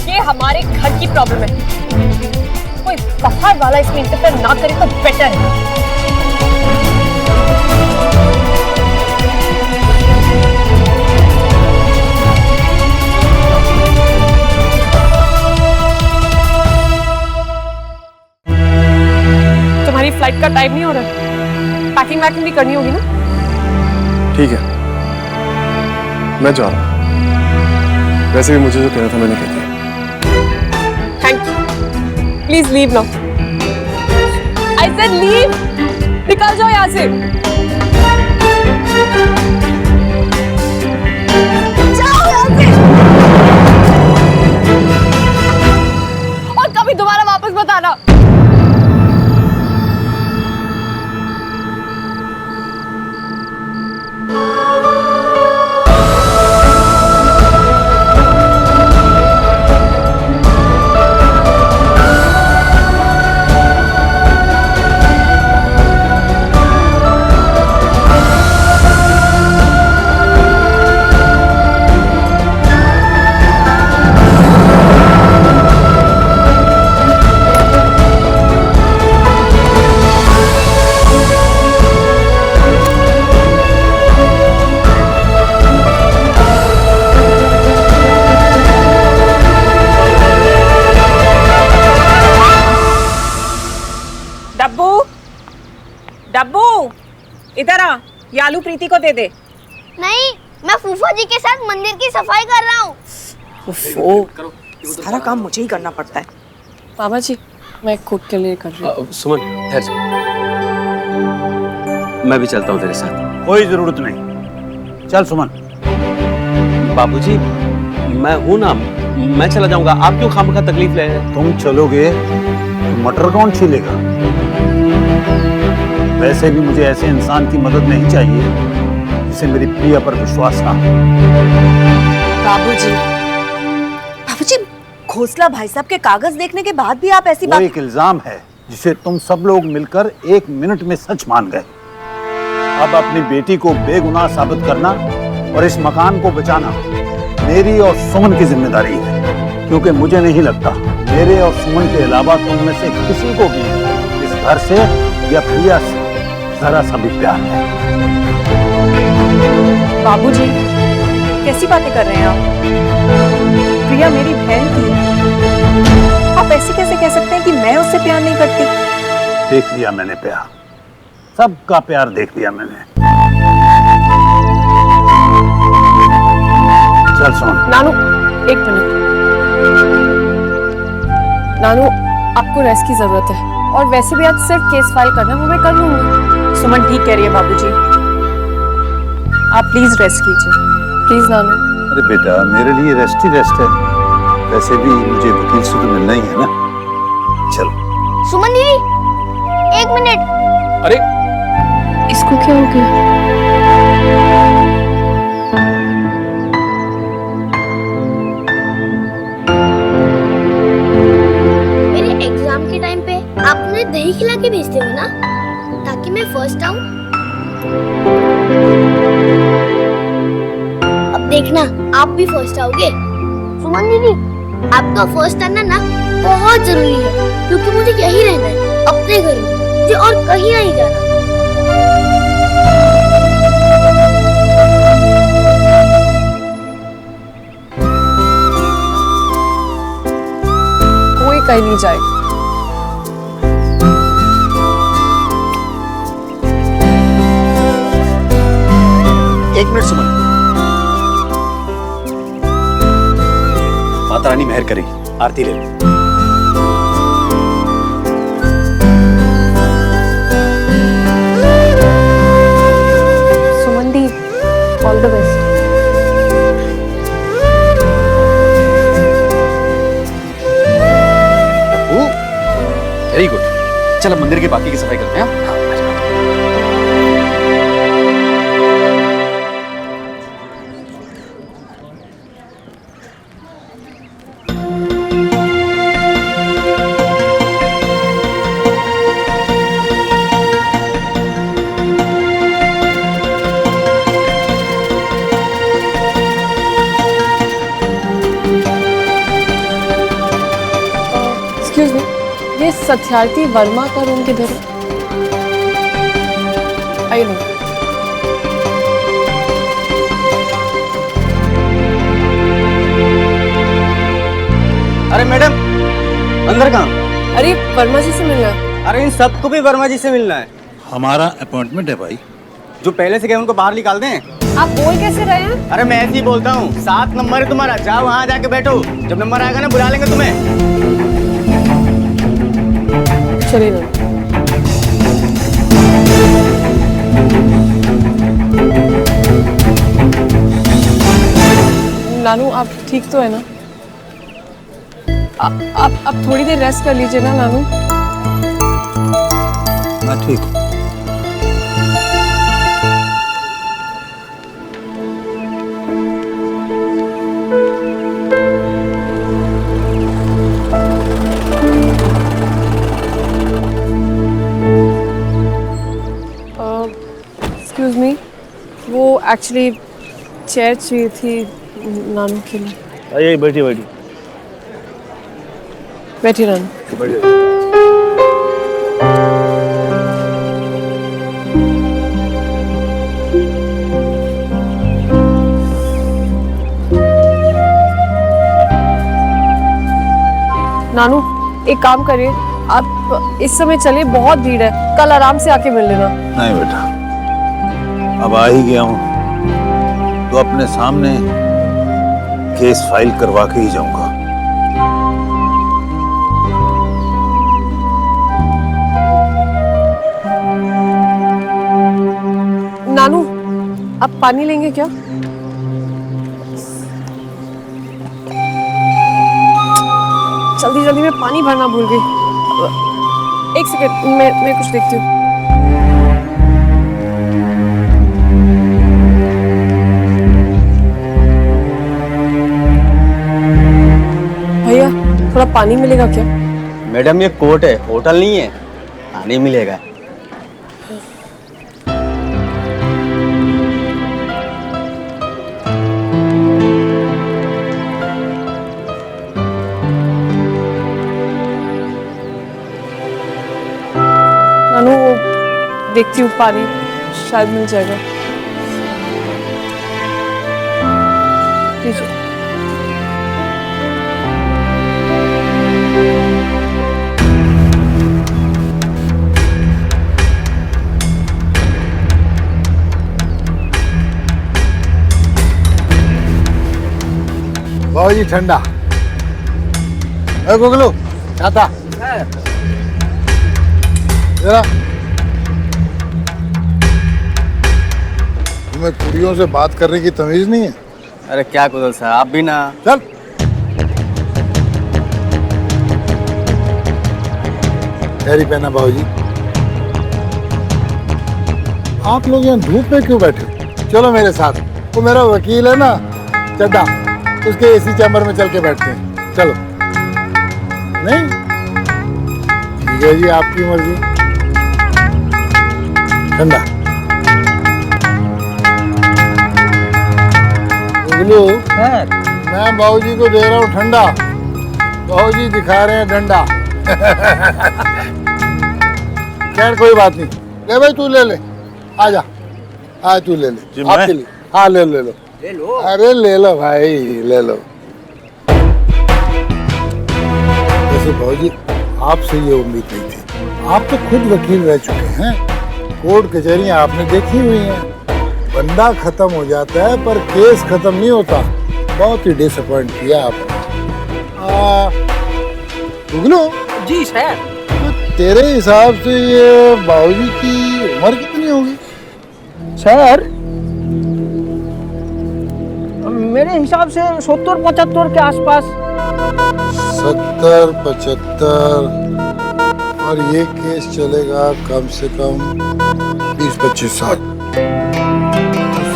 Speaker 2: ये हमारे घर की प्रॉब्लम है। कोई बाहर वाला इसमें इंटरफेयर ना करे तो बेटर है। तुम्हारी फ्लाइट का टाइम नहीं हो रहा, पैकिंग वैकिंग भी करनी होगी ना?
Speaker 4: ठीक है, मैं जा रहा हूँ। वैसे भी मुझे जो कहना था मैंने कह दिया।
Speaker 2: Thank you. Please leave now. I said leave. निकल जाओ यहाँ से। जाओ यहाँ से। और कभी दोबारा वापस मत आना।
Speaker 3: डब्बू इधर आ, ये आलू प्रीति को दे दे।
Speaker 9: नहीं, मैं फूफा जी के साथ मंदिर की सफाई कर रहा हूँ।
Speaker 3: सारा काम मुझे ही करना पड़ता है।
Speaker 2: पापा जी, मैं खुद के लिए कर रही हूँ।
Speaker 8: सुमन ठहर जा, मैं भी चलता हूँ तेरे साथ।
Speaker 7: कोई जरूरत नहीं, चल सुमन।
Speaker 8: बाबूजी, मैं हूं ना, मैं चला जाऊंगा, आप क्यों खामखा तकलीफ ले रहे हैं?
Speaker 7: तुम चलोगे तो मटर कौन छीलेगा? वैसे भी मुझे ऐसे इंसान की मदद नहीं चाहिए जिसे मेरी प्रिया पर विश्वास ना हो।
Speaker 3: बाबूजी, बाबूजी, घोसला भाई साहब के कागज देखने के बाद भी आप ऐसी
Speaker 7: वो
Speaker 3: बात।
Speaker 7: एक इल्जाम है जिसे तुम सब लोग मिलकर 1 मिनट में सच मान गए। अब अपनी बेटी को बेगुनाह साबित करना और इस मकान को बचाना मेरी और सुमन की जिम्मेदारी है, क्योंकि मुझे नहीं लगता मेरे और सुमन के अलावा तुम में से किसी को भी इस घर से या प्रिया से जरा सा भी प्यार है।
Speaker 3: बाबूजी, कैसी बातें कर रहे हैं आप? प्रिया मेरी बहन थी, आप ऐसे कैसे कह सकते हैं कि मैं उससे प्यार नहीं करती?
Speaker 7: देख लिया मैंने प्यार, सबका प्यार देख लिया मैंने। चल सुन।
Speaker 2: नानू, 1 मिनट। नानू, आपको रेस्ट की जरूरत है, और वैसे भी आज सिर्फ केस फाइल करना है, वो मैं कर लूंगी।
Speaker 3: सुमन ठीक कह रही है बाबूजी, आप प्लीज रेस्ट कीजिए।
Speaker 2: प्लीज नानू।
Speaker 7: अरे बेटा, मेरे लिए रेस्ट ही रेस्ट है, वैसे भी मुझे वकील से तो मिलना ही है ना। चलो।
Speaker 9: सुमन दीदी, 1 मिनट।
Speaker 11: अरे
Speaker 2: इसको क्या हो गया?
Speaker 9: मेरे एग्जाम के टाइम पे आप मुझे दही खिला के भेजते हो ना, ताकि मैं फर्स्ट आऊं। अब देखना, आप भी फर्स्ट आओगे। सुमन दीदी, आपका फर्स्ट आना ना बहुत जरूरी है, क्योंकि मुझे यही रहना है अपने घर में, मुझे और कहीं नहीं जाना।
Speaker 2: कोई कहीं नहीं जाएगा।
Speaker 8: एक मिनट सुमन, माता रानी मेहर करेगी, आरती ले लो।
Speaker 2: सुमन दी, all the best.
Speaker 11: Very good. चलो मंदिर के बाकी की सफाई करते हैं। हाँ?
Speaker 2: एक्सक्यूज मी, ये ये सत्यार्थी वर्मा का रूम किधर है? I know.
Speaker 6: अरे मैडम, अंदर कहाँ?
Speaker 2: अरे वर्मा जी से मिलना है।
Speaker 6: अरे इन सबको भी वर्मा जी से मिलना है।
Speaker 7: हमारा अपॉइंटमेंट है भाई।
Speaker 6: जो पहले से गए उनको बाहर निकाल दें।
Speaker 2: आप बोल कैसे रहे हैं?
Speaker 6: अरे मैं ऐसे ही बोलता हूँ। 7 नंबर है तुम्हारा, जाओ वहाँ जाके बैठो। जब नंबर आएगा ना बुला लेंगे तुम्हें।
Speaker 2: चलिए ना। नानू आप ठीक तो है ना? आप थोड़ी देर रेस्ट कर लीजिए ना नानू।
Speaker 7: मैं ठीक हूँ।
Speaker 2: एक्सक्यूज मी, वो एक्चुअली चेयर चाहिए थी नानू के लिए।
Speaker 8: आइए बैठिए बैठिए
Speaker 2: बैठिए नानू। नानू एक काम करिए, आप इस समय चलिए, बहुत भीड़ है, कल आराम से आके मिल लेना।
Speaker 7: नहीं बेटा, अब आ ही गया हूँ तो अपने सामने केस फाइल करवा के ही जाऊंगा।
Speaker 2: नानू आप पानी लेंगे क्या? जल्दी जल्दी मैं पानी भरना भूल गई। एक सेकंड, मैं कुछ देखती हूँ। भैया थोड़ा पानी मिलेगा क्या?
Speaker 6: मैडम ये कोर्ट है, होटल नहीं है, पानी मिलेगा।
Speaker 2: नानू देखती हूँ, पानी शायद मिल जाएगा। लीजिए।
Speaker 1: बाबू जी ठंडा। गुगलू छाता जरा। तुम्हें कुड़ियों से बात करने की तमीज नहीं है?
Speaker 6: अरे क्या कुदल साहब, आप भी ना।
Speaker 1: चल खैरी पहना। बाबू जी आप लोग यहाँ धूप में क्यों बैठे हो? चलो मेरे साथ, वो मेरा वकील है ना चड्डा, उसके एसी चैम्बर में चल के बैठते हैं। चलो। नहीं ठीक है जी, आपकी मर्जी। ठंडा। गुगलू मैं बाबूजी को दे रहा हूँ ठंडा, बाबूजी दिखा रहे हैं डंडा। खैर कोई बात नहीं, ले भाई तू ले ले, आजा आ तू ले ले आपके लिए। हाँ ले लो ले लो। अरे ले लो भाई ले लो। वैसे बाबूजी आपसे ये उम्मीद नहीं थी, आप तो खुद वकील रह चुके हैं, कोर्ट कचहरियां आपने देखी हुई हैं। बंदा खत्म हो जाता है पर केस खत्म नहीं होता। बहुत ही डिसअपॉइंट किया आपने। गुगलू
Speaker 6: जी सर।
Speaker 1: तो तेरे हिसाब से ये बाबूजी की उम्र कितनी होगी?
Speaker 6: सर मेरे हिसाब से 70-75 के आसपास।
Speaker 1: 70-75 और ये केस चलेगा कम से कम 20-25 साल।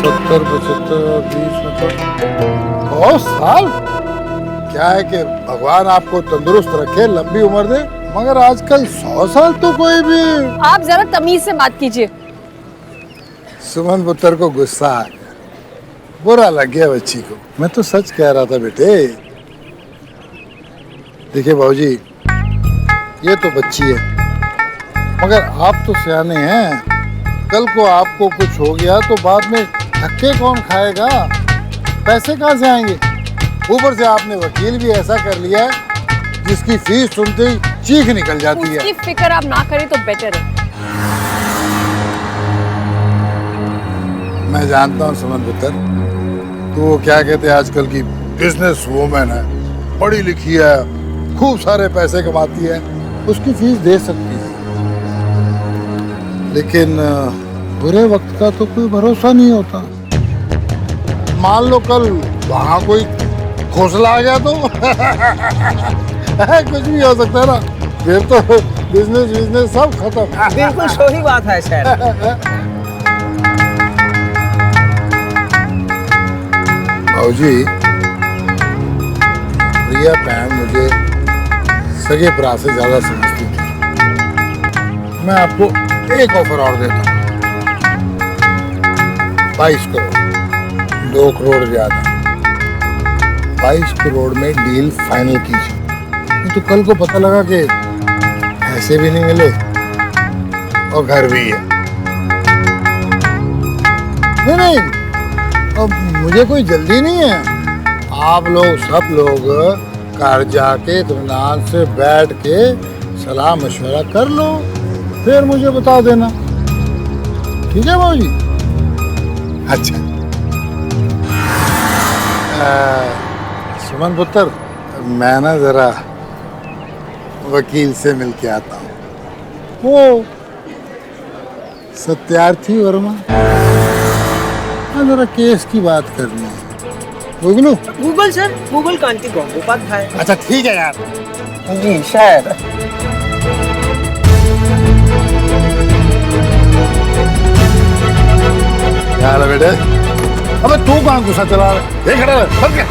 Speaker 1: 70-75 और 20 मतलब बहुत साल। क्या है कि भगवान आपको तंदुरुस्त रखे, लंबी उम्र दे, मगर आजकल 100 साल तो कोई भी।
Speaker 2: आप जरा तमीज से बात कीजिए।
Speaker 1: सुमन पुत्र को गुस्सा आ गया, बुरा लग गया बच्ची को। मैं तो सच कह रहा था बेटे। देखिए बाबूजी, ये तो बच्ची है, मगर आप तो सियाने हैं। कल को आपको कुछ हो गया तो बाद में धक्के कौन खाएगा? पैसे कहाँ से आएंगे? ऊपर से आपने वकील भी ऐसा कर लिया है जिसकी फीस सुनते ही चीख निकल जाती है।
Speaker 2: उसकी फिक्र आप ना करें तो बेटर है।
Speaker 1: मैं जानता हूँ सुमन पुत्र, तो वो क्या कहते हैं आजकल की बिजनेस वूमेन है, पढ़ी लिखी है, खूब सारे पैसे कमाती है, उसकी फीस दे सकती है। लेकिन बुरे वक्त का तो कोई भरोसा नहीं होता। मान लो कल वहां कोई घोंसला आ गया तो कुछ भी हो सकता है ना, फिर तो बिजनेस सब खत्म।
Speaker 6: बिल्कुल सही बात है सर।
Speaker 1: भाऊजी, प्रिया बहन मुझे सगे भरा से ज्यादा समझती थी। मैं आपको एक ऑफर और देता हूँ, 22 करोड़, 2 करोड़ ज्यादा, 22 करोड़ में डील फाइनल कीजिए। नहीं तो कल को पता लगा कि पैसे भी नहीं मिले और घर भी है। नहीं, अब मुझे कोई जल्दी नहीं है। आप लोग सब लोग घर जाके इत्मीनान से बैठ के सलाह मशवरा कर लो, फिर मुझे बता देना। ठीक है भाई? अच्छा, सुमन पुत्र, मैं ना जरा वकील से मिल के आता हूँ। वो सत्यार्थी वर्मा, जरा केस की बात करनी है। गूगल
Speaker 6: गूगल सर, गूगल कांति गंगोपाध्याय।
Speaker 1: अच्छा ठीक है यार।
Speaker 6: जी शायद।
Speaker 1: यार बेटे, अबे तू कहाँ गुस्सा चला रहा है? ये खड़ा रह, बंद कर।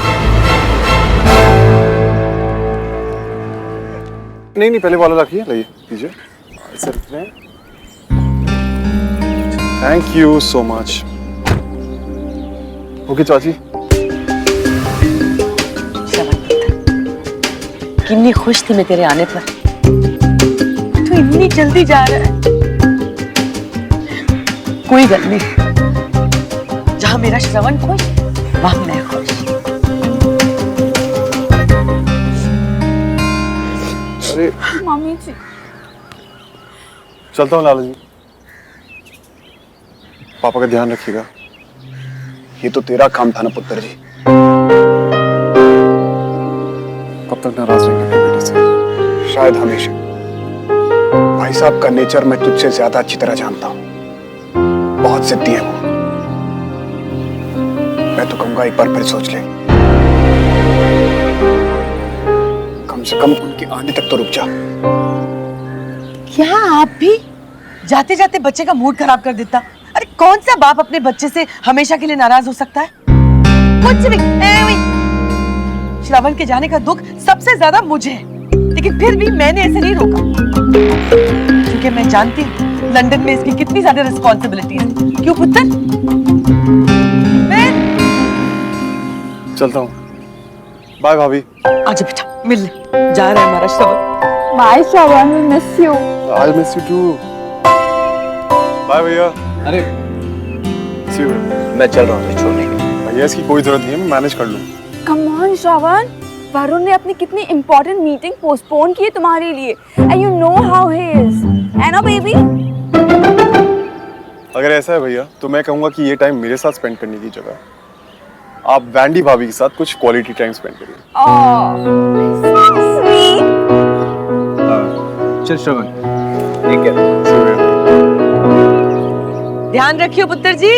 Speaker 4: नहीं पहले वाला रखिए, लाइए लीजिए sir. Thank you so much. Okay चाची।
Speaker 10: कितनी खुश थी मैं तेरे आने पर, तू इतनी जल्दी जा रहा है। कोई गल नहीं, जहां मेरा श्रवण खुश वहां मैं खुश।
Speaker 4: अरे
Speaker 5: मम्मी जी,
Speaker 4: चलता हूँ लाला जी। पापा का ध्यान रखिएगा। ये तो तेरा काम था ना पुत्र जी। कब तक नाराज रहेंगे अपने बेटे से? शायद हमेशा। भाई साहब का नेचर मैं तुझसे ज्यादा अच्छी तरह जानता हूँ। बहुत जिद्दी है वो। मैं तो कहूंगा एक बार फिर सोच ले। कम से कम उनके आने तक तो रुक जा।
Speaker 10: क्या आप भी जाते जाते बच्चे का मूड खराब कर देता? अरे कौन सा बाप अपने बच्चे से हमेशा के लिए नाराज हो सकता है? कुछ भी। श्रवण के जाने का दुख सबसे ज्यादा मुझे है, लेकिन फिर भी मैंने ऐसे नहीं रोका, क्योंकि मैं जानती हूँ लंदन में इसकी कितनी ज्यादा रिस्पॉन्सिबिलिटी है। क्यों पुत्र? मैं
Speaker 4: चलता हूँ। बाय भाभी।
Speaker 10: आजा बेटा, मिल ले। जा रहा है हमारा Shravan.
Speaker 5: Bye Shravan, we miss you.
Speaker 4: I miss you too. Bye भैया।
Speaker 8: अरे
Speaker 4: See you.
Speaker 8: मैं चल रहा हूँ छोड़ने के लिए।
Speaker 4: भैया इसकी कोई जरूरत नहीं है, मैं मैनेज कर लूँ।
Speaker 5: कम ऑन श्रवण, वरुण ने अपनी कितनी इंपॉर्टेंट मीटिंग पोस्टपोन की है तुम्हारे लिए। And you know how he is, है ना बेबी?
Speaker 4: अगर ऐसा है भैया तो मैं कहूँगा कि ये टाइम मेरे साथ स्पेंड करने की जगह आप वैंडी भाभी के साथ कुछ क्वालिटी टाइम स्पेंड करिए।
Speaker 8: चल श्रवण, ठीक है।
Speaker 10: ध्यान रखियो पुत्र जी।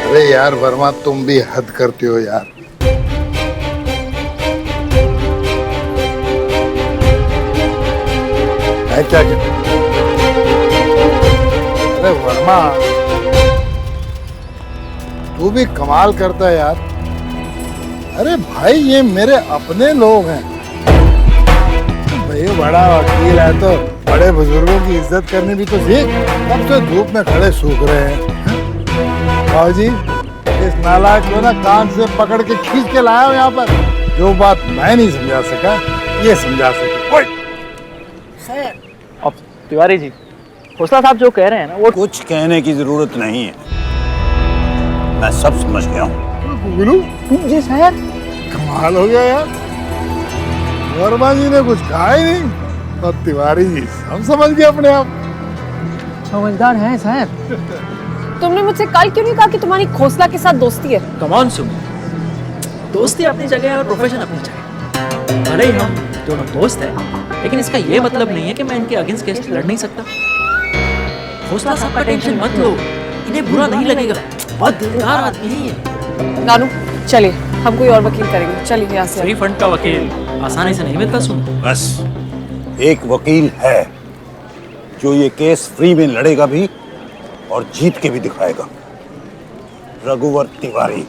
Speaker 1: अरे यार वर्मा, तुम भी हद करते हो यार। है क्या? अरे वर्मा, तू भी कमाल करता है यार। अरे भाई ये मेरे अपने लोग हैं। भाई बड़ा वकील है तो बड़े बुजुर्गों की इज्जत करनी भी तो सीख। कब से धूप में खड़े सूख रहे हैं। बाबू जी इस नालायक को ना कान से पकड़ के खींच के लाया हूँ यहाँ पर। जो बात मैं नहीं समझा सका ये समझा सके।
Speaker 6: अब तिवारी जी, खोसला साहब जो कह रहे हैं ना वो
Speaker 7: कुछ कहने की जरूरत नहीं है, मैं सब समझ गया हूँ।
Speaker 1: गुरु
Speaker 6: जी सर।
Speaker 1: कमाल हो गया यार, वर्मा जी ने कुछ कहा ही नहीं और तिवारी जी सब समझ गए अपने आप।
Speaker 6: समझदार हैं सर।
Speaker 2: तुमने मुझसे कल क्यों नहीं कहा कि तुम्हारी खोसला के साथ दोस्ती है?
Speaker 11: कम ऑन सुमो, दोस्ती अपनी जगह है और प्रोफेशन अपनी जगह। भले ही हम दोनों दोस्त हैं, लेकिन इसका ये मतलब नहीं है कि मैं इनके अगेंस्ट केस लड़ नहीं सकता। खोसला साहब का टेंशन मत लो, इन्हें बुरा नहीं लगेगा। बहुत दिलदार आदमी है ये।
Speaker 2: नानू चलिए, हम कोई और वकील करेंगे। चलिए यहाँ से।
Speaker 11: फ्री फंड का वकील आसानी से नहीं मिलता सुन।
Speaker 7: बस एक वकील है जो ये केस फ्री में लड़ेगा भी और जीत के भी दिखाएगा, रघुवर तिवारी।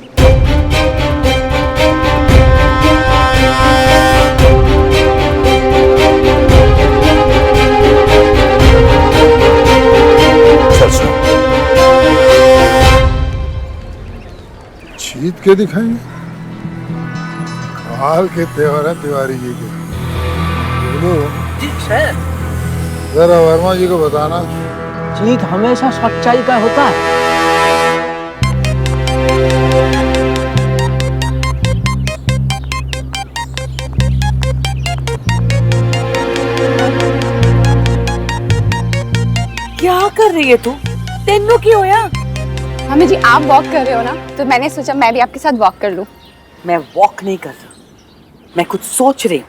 Speaker 1: जीत के दिखाएंगे। कमाल के त्योहार है तिवारी जी के।
Speaker 6: जी सर।
Speaker 1: जरा वर्मा जी को बताना
Speaker 6: जीत हमेशा सच्चाई का होता है।
Speaker 10: क्या कर रही है तू? तेनू की होया?
Speaker 5: मम्मी जी आप वॉक कर रहे हो ना, तो मैंने सोचा मैं भी आपके साथ वॉक कर लूं।
Speaker 10: मैं वॉक नहीं कर रहा, मैं कुछ सोच रही हूँ।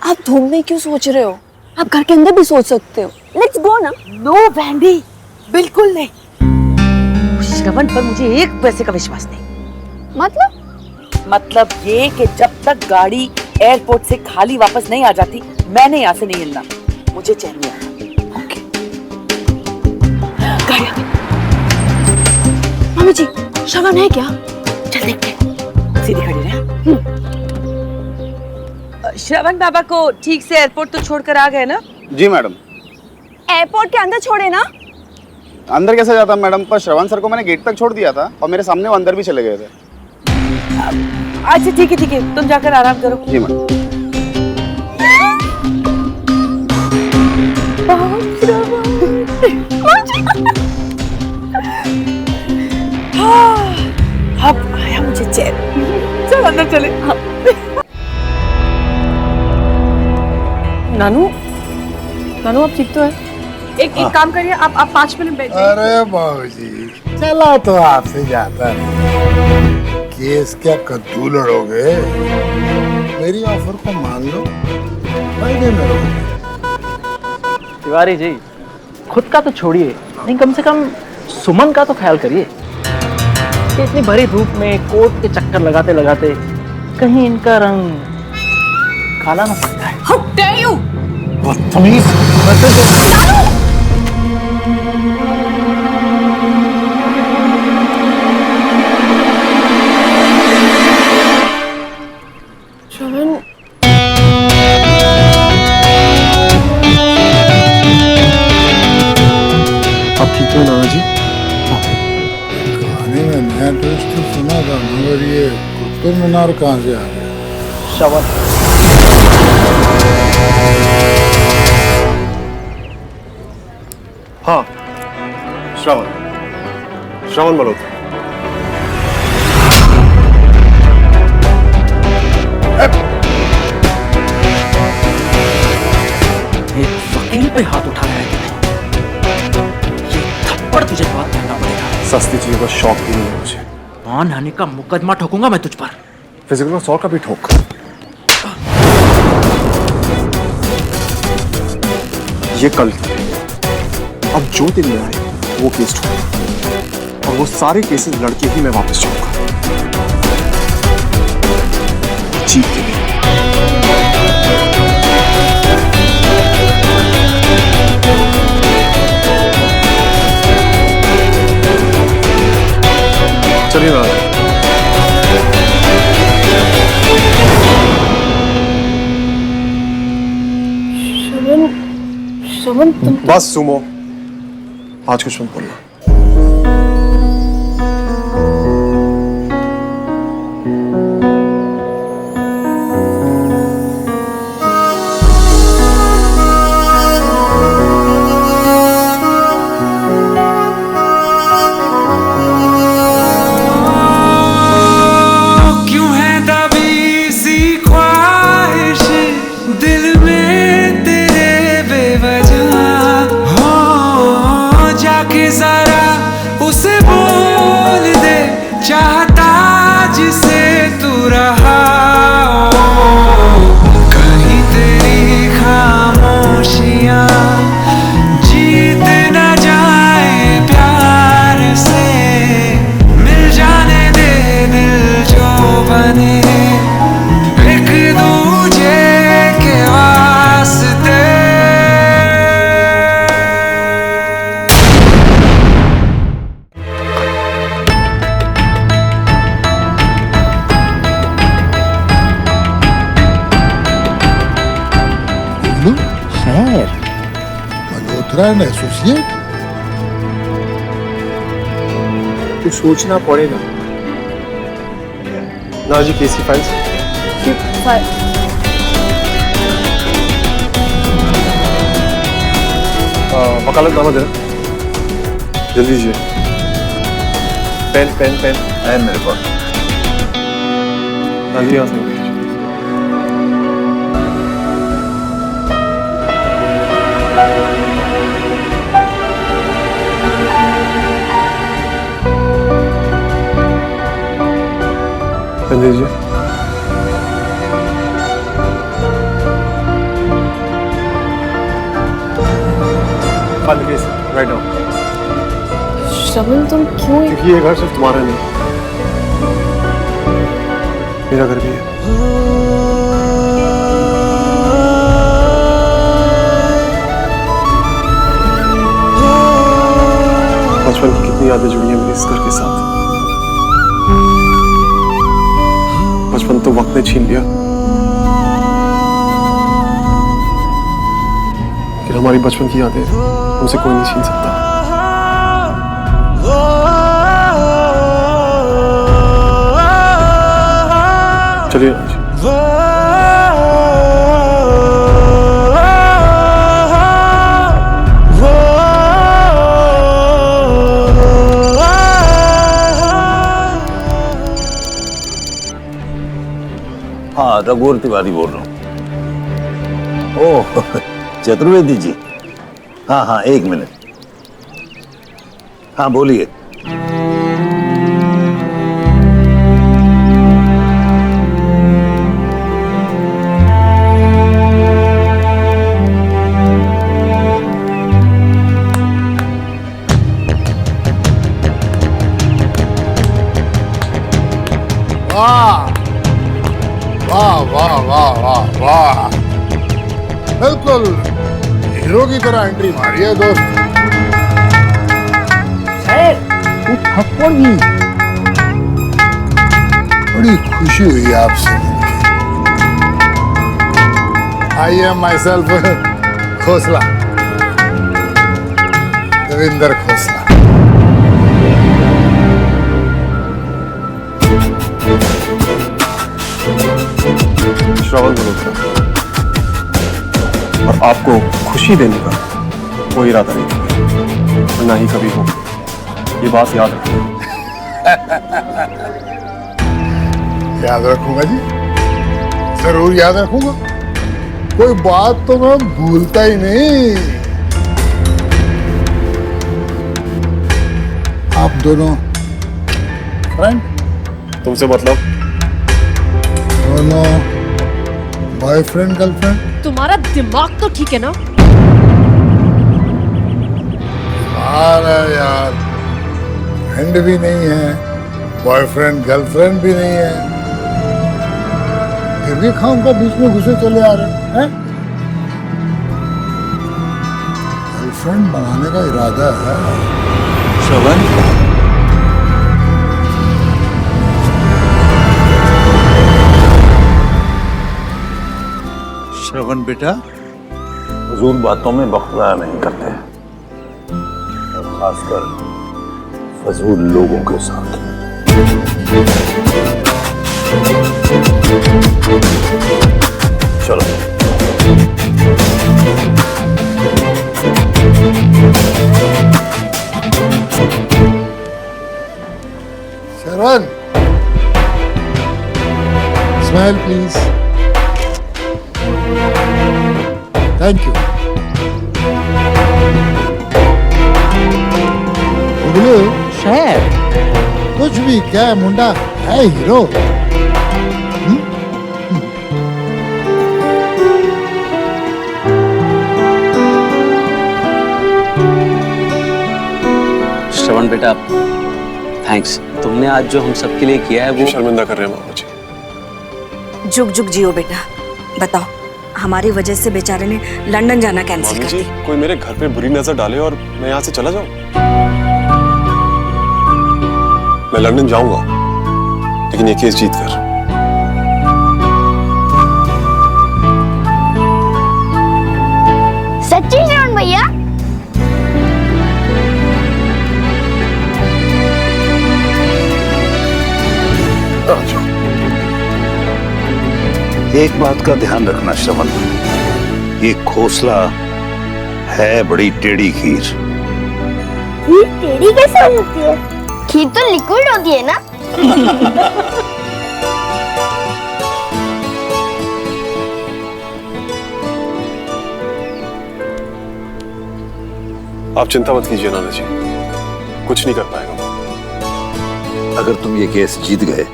Speaker 5: आप धूम में क्यों सोच रहे हो? आप घर के अंदर भी सोच सकते हो। लेट्स गो ना।
Speaker 10: नो वैंडी, बिल्कुल नहीं। श्रवण पर मुझे एक पैसे का विश्वास नहीं। मतलब ये कि जब तक गाड़ी एयरपोर्ट से खाली वापस नहीं आ जाती, मैंने यहाँ से नहीं हिलना। मुझे चैन नहीं आता। ओके। गाड़ी आ गई।
Speaker 5: मम्मी जी श्रवण है क्या?
Speaker 10: चल देखते हैं। सीधी खड़ी रहे। श्रवण बाबा को ठीक से एयरपोर्ट तो छोड़कर आ गए ना?
Speaker 12: जी मैडम।
Speaker 5: एयरपोर्ट के अंदर छोड़े ना?
Speaker 12: अंदर कैसे जाता मैडम? पर श्रवण सर को मैंने गेट तक छोड़ दिया था और मेरे सामने वो अंदर भी चले गए थे।
Speaker 10: अच्छा ठीक है, तुम जाकर आराम करो।
Speaker 12: जी मैडम।
Speaker 10: अब आया मुझे चैन। चल अंदर चले।
Speaker 2: नानू आप ठीक तो है? एक काम करिए, आप 5 मिनट बैठिए।
Speaker 1: अरे बाबूजी चला तो आपसे जाता है। केस क्या कद्दू लड़ोगे? मेरी ऑफर को मान लो, फायदे में रहोगे।
Speaker 6: तिवारी जी खुद का तो छोड़िए, नहीं कम से कम सुमन का तो ख्याल करिए। कि इतनी भरी धूप में कोर्ट के चक्कर लगाते लगाते कहीं इनका रंग काला ना पड़ जाए।
Speaker 5: How dare you?
Speaker 1: बदतमीज।
Speaker 2: श्रवण
Speaker 4: आप ठीक है नाना जी?
Speaker 1: कहानी में नया ट्विस्ट तो सुना था, मगर ये कुतुब मीनार कहाँ से आ गया?
Speaker 6: श्रवण
Speaker 4: हाँ, श्रवण मल्होत्रा।
Speaker 11: एक वकील पे हाथ उठा रहा है तूने। ये थप्पड़ तुझे बहुत महंगा पड़ेगा।
Speaker 4: सस्ती चीजों का शौक भी नहीं है मुझे।
Speaker 11: मानहानि का मुकदमा ठोकूंगा मैं तुझ पर।
Speaker 4: फिजिकल का 100 का भी ठोक। ये कल अब जो दिन में आए वो केस ठोक, और वो सारे केसेस लड़के ही मैं वापस जाऊंगा। जीत के लिए। चलिए ना।
Speaker 2: श्रवण तुम
Speaker 4: बस सुमो, आज कुछ मत बोलना।
Speaker 1: Malhotra and associate?
Speaker 4: तो सोचना पड़ेगा ना जी। केसी फाइल्स वकालतनामा देना जल्दी लीजिए। पेन पेन पेन
Speaker 7: है मेरे पास।
Speaker 4: हाँ जी, यहाँ से पेन दीजिए। File case right now.
Speaker 2: Shravan तुम क्यों
Speaker 4: क्योंकि ये घर सिर्फ तुम्हारा नहीं, मेरा घर भी है। बचपन की कितनी यादें जुड़ी हैं मेरे इस घर के साथ। बचपन तो वक्त ने छीन लिया, लेकिन हमारी बचपन की यादें हमसे कोई नहीं छीन सकता। चलिए
Speaker 7: हाँ, रघुवर तिवारी बोल रहा हूँ। ओह, चतुर्वेदी जी। हाँ हाँ, एक मिनट। हाँ बोलिए।
Speaker 1: वाह वाह वाह वाह वाह वाह, बिल्कुल हीरो की तरह एंट्री मारी है दोस्त।
Speaker 6: थप्पड़ भी।
Speaker 1: बड़ी खुशी हुई आपसे मिलकर। I am myself Khosla, Devendra Khosla.
Speaker 4: Shravan Malhotra, और आपको खुशी देने का कोई इरादा नहीं है, और ना ही कभी हो। ये बात याद रखिए।
Speaker 1: याद रखूंगा जी, जरूर याद रखूंगा। कोई बात तो मैं भूलता ही नहीं। आप दोनों फ्रेंड?
Speaker 4: तुमसे मतलब?
Speaker 1: दोनों बॉयफ्रेंड गर्लफ्रेंड?
Speaker 2: तुम्हारा दिमाग तो ठीक है ना?
Speaker 1: अरे यार, फ्रेंड भी नहीं है, बॉयफ्रेंड गर्लफ्रेंड भी नहीं है, फिर भी खाम का बीच में घुसे चले आ रहे हैं। गर्लफ्रेंड बनाने का इरादा है।
Speaker 7: श्रवण, श्रवण बेटा। फजूल बातों में वक्त ज़ाया नहीं करते, और खासकर फजूल लोगों के साथ। चलो।
Speaker 1: श्रवण, स्माइल प्लीज। Thank you.
Speaker 6: शायद
Speaker 1: कुछ भी, क्या है, मुंडा है हीरो।
Speaker 13: श्रवण बेटा, थैंक्स। तुमने आज जो हम सबके लिए किया है वो
Speaker 4: शर्मिंदा कर रहे हैं मामा जी।
Speaker 3: जुग जुग जियो बेटा। बताओ, हमारी वजह से बेचारे ने लंदन जाना कैंसिल कर दिया।
Speaker 4: कोई मेरे घर पे बुरी नजर डाले और मैं यहाँ से चला जाऊं? मैं लंदन जाऊंगा, लेकिन ये केस जीत कर।
Speaker 9: सच्ची श्रवण भैया?
Speaker 7: एक बात का ध्यान रखना श्रवण, ये खोसला है बड़ी टेढ़ी खीर।
Speaker 9: खीर टेढ़ी कैसे हो सकती है? खीर तो लिक्विड होती है ना?
Speaker 4: आप चिंता मत कीजिए नाना जी, कुछ नहीं कर पाएगा।
Speaker 7: अगर तुम ये केस जीत गए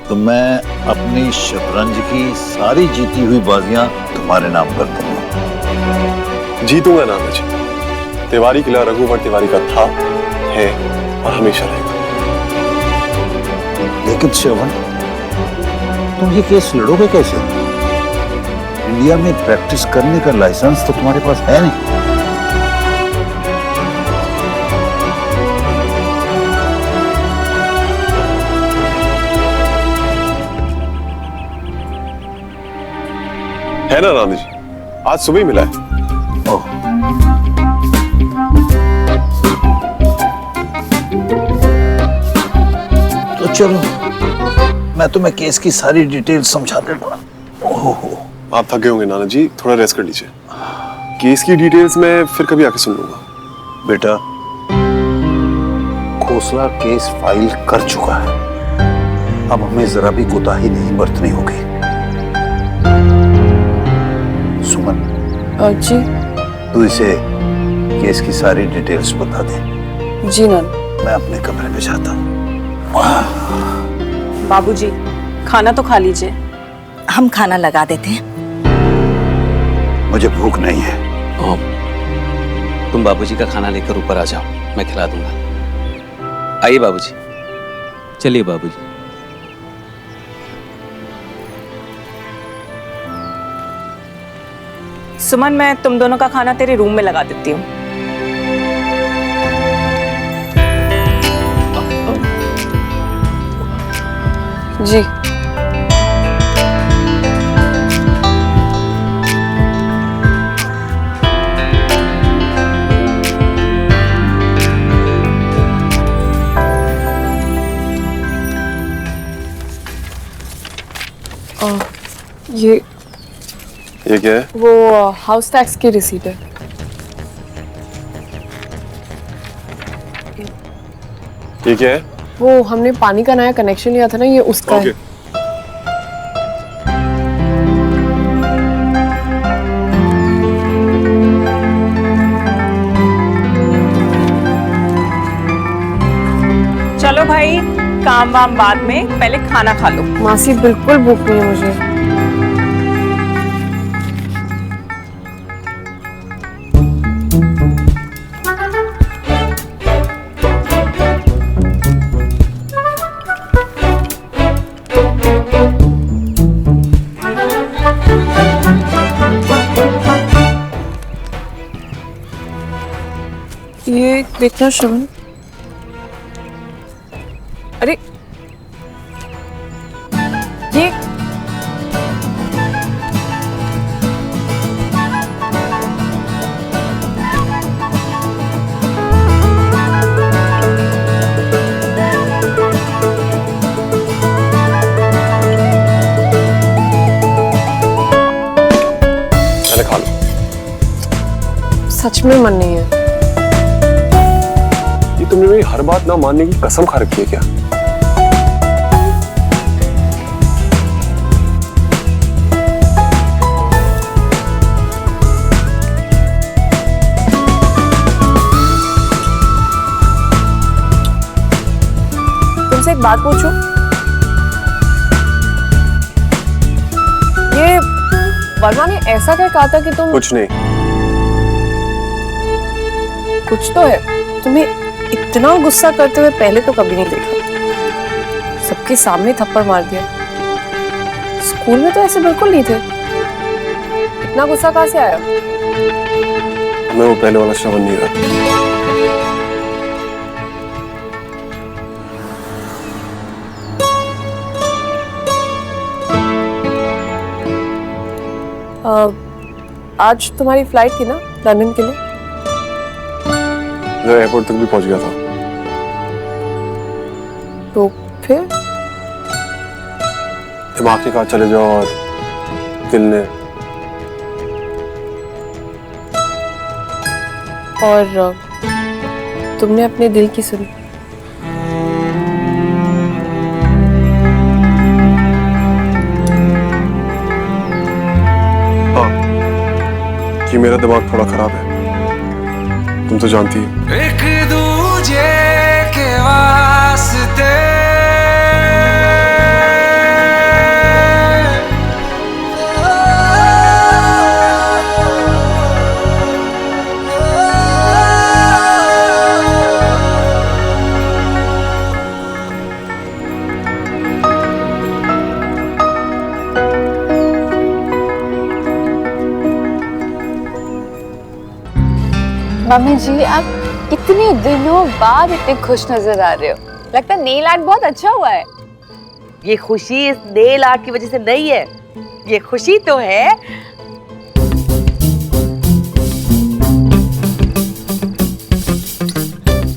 Speaker 7: तो मैं अपनी शतरंज की सारी जीती हुई बाजियां तुम्हारे नाम कर दूंगा।
Speaker 4: जीतूंगा नाना जी। तिवारी किला रघुवर तिवारी का था, है और हमेशा रहेगा।
Speaker 7: लेकिन श्रवण, तुम ये केस लड़ोगे कैसे? इंडिया में प्रैक्टिस करने का लाइसेंस तो तुम्हारे पास है नहीं।
Speaker 4: है ना नाना जी, आज सुबह ही मिला है।
Speaker 7: ओह, तो चलो मैं तुम्हें केस की सारी डिटेल समझा देता हूँ। ओहो,
Speaker 4: आप थके होंगे नाना जी, थोड़ा रेस्ट कर लीजिए। केस की डिटेल्स मैं फिर कभी आके सुन लूंगा।
Speaker 7: बेटा, खोसला केस फाइल कर चुका है, अब हमें जरा भी कोताही नहीं बरतनी होगी। सुमन
Speaker 2: जी।
Speaker 7: तू इसे केस की सारी डिटेल्स बता दे।
Speaker 2: जी नान।
Speaker 7: मैं अपने कमरे में जाता हूँ।
Speaker 3: बाबूजी, खाना तो खा लीजिए। हम खाना लगा देते हैं।
Speaker 7: मुझे भूख नहीं है।
Speaker 13: तुम बाबूजी का खाना लेकर ऊपर आ जाओ, मैं खिला दूंगा। आइए बाबूजी, चलिए बाबूजी।
Speaker 3: सुमन, मैं तुम दोनों का खाना तेरे रूम में लगा देती हूँ।
Speaker 2: जी।
Speaker 4: ये क्या है?
Speaker 2: वो हाउस टैक्स की रिसीट है।
Speaker 4: ये क्या है?
Speaker 2: वो हमने पानी का नया कनेक्शन लिया था ना, ये उसका है।
Speaker 3: चलो भाई, काम वाम बाद में, पहले खाना खा लो।
Speaker 2: मासी, बिल्कुल भूख नहीं है मुझे। ये देखना श्रवण। अरे ये सच में मन नहीं है।
Speaker 4: ये तुमने मेरी हर बात ना मानने की कसम खा रखी है क्या?
Speaker 2: तुमसे एक बात पूछूं? ये वर्मा ने ऐसा क्या कहा था कि तुम
Speaker 4: कुछ नहीं।
Speaker 2: कुछ तो है। तुम्हें इतना गुस्सा करते हुए पहले तो कभी नहीं देखा। सबके सामने थप्पड़ मार दिया। स्कूल में तो ऐसे बिल्कुल नहीं थे। इतना गुस्सा कहाँ से आया?
Speaker 4: मैं वो पहले वाला श्रवण नहीं रहा।
Speaker 2: आज तुम्हारी फ्लाइट थी ना लंदन के लिए?
Speaker 4: मैं एयरपोर्ट तक भी पहुंच गया था।
Speaker 2: तो फिर
Speaker 4: दिमाग ने कहा चले जाओ और दिल ने।
Speaker 2: और तुमने अपने दिल की सुनी?
Speaker 4: कि मेरा दिमाग थोड़ा खराब है, तुम तो जानती है।
Speaker 14: एक दूजे के वास्ते
Speaker 5: मम्मी जी, आप इतने दिनों बाद इतने खुश नजर आ रहे हो। लगता है नेल आर्ट बहुत अच्छा हुआ है।
Speaker 10: ये खुशी इस नेल आर्ट की वजह से नहीं है, ये खुशी तो है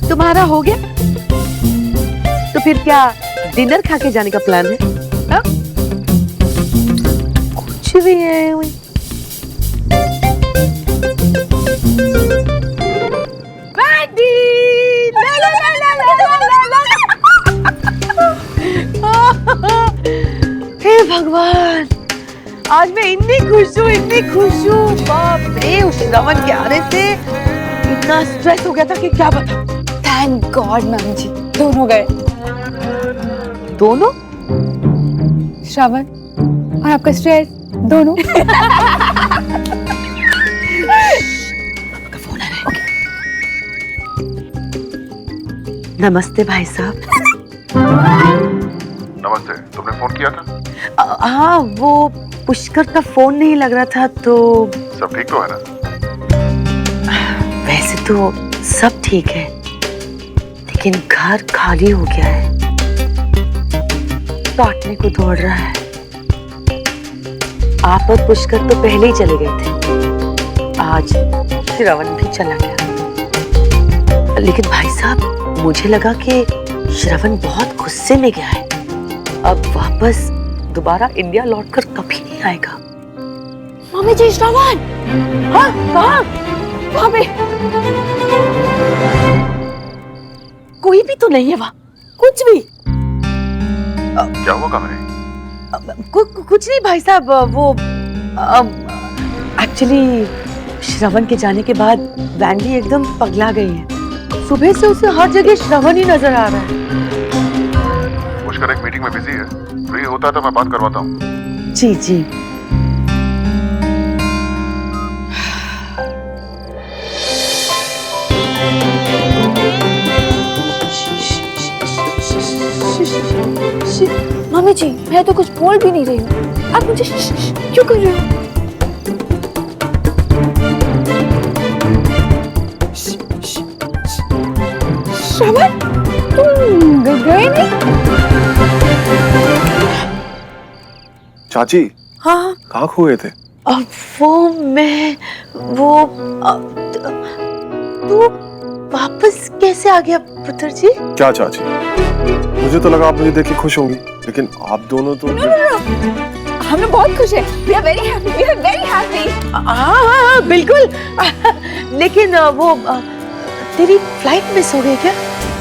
Speaker 10: तुम्हारा हो गया। तो फिर क्या डिनर खा के जाने का प्लान है? हा? कुछ भी है वही। हे भगवान, आज मैं इतनी खुश हूँ, बाप रे। उस श्रवण के आने से इतना स्ट्रेस हो गया था कि क्या बताऊं।
Speaker 5: थैंक गॉड मम्मी जी, दोनों गए।
Speaker 10: दोनों?
Speaker 5: श्रवण और आपका स्ट्रेस दोनों।
Speaker 10: नमस्ते भाई साहब।
Speaker 15: नमस्ते, तुमने फोन किया था?
Speaker 10: हाँ, वो पुष्कर का फोन नहीं लग रहा था तो।
Speaker 15: सब ठीक तो है ना?
Speaker 10: वैसे तो सब ठीक है, लेकिन घर खाली हो गया है, काटने को दौड़ रहा है। आप और पुष्कर तो पहले ही चले गए थे, आज श्रवण भी चला गया। लेकिन भाई साहब, मुझे लगा कि श्रवण बहुत गुस्से में गया है, अब वापस दोबारा इंडिया लौटकर कभी नहीं आएगा।
Speaker 5: मम्मी जी, श्रवण! हाँ, कहाँ? वहाँ पे
Speaker 10: कोई भी तो नहीं है वहाँ, कुछ भी।
Speaker 15: क्या हुआ, कहाँ है?
Speaker 10: कुछ नहीं भाई साहब, वो एक्चुअली श्रवण के जाने के बाद वैंडी एकदम पगला गई है। सुबह से उसे हर जगह श्रवण ही नजर आ रहा है।
Speaker 15: पुष्कर एक मीटिंग में बिजी है, फ्री होता है तो मैं बात करवाता हूँ।
Speaker 10: जी जी।
Speaker 5: मम्मी जी, मैं तो कुछ बोल भी नहीं रही हूँ, आप मुझे क्यों कर रहे हो? श्रवण, तुम गए नहीं?
Speaker 4: चाची।
Speaker 10: हाँ,
Speaker 4: कहाँ खोए थे?
Speaker 10: तू वापस कैसे आ गया पुत्र जी?
Speaker 4: क्या चाची, मुझे तो लगा आप मुझे देख के खुश होंगी, लेकिन आप दोनों तो।
Speaker 5: हम लोग बहुत खुश हैं। We are very happy. We are very happy.
Speaker 10: हाँ बिल्कुल। लेकिन वो तेरी फ्लाइट मिस हो गई क्या?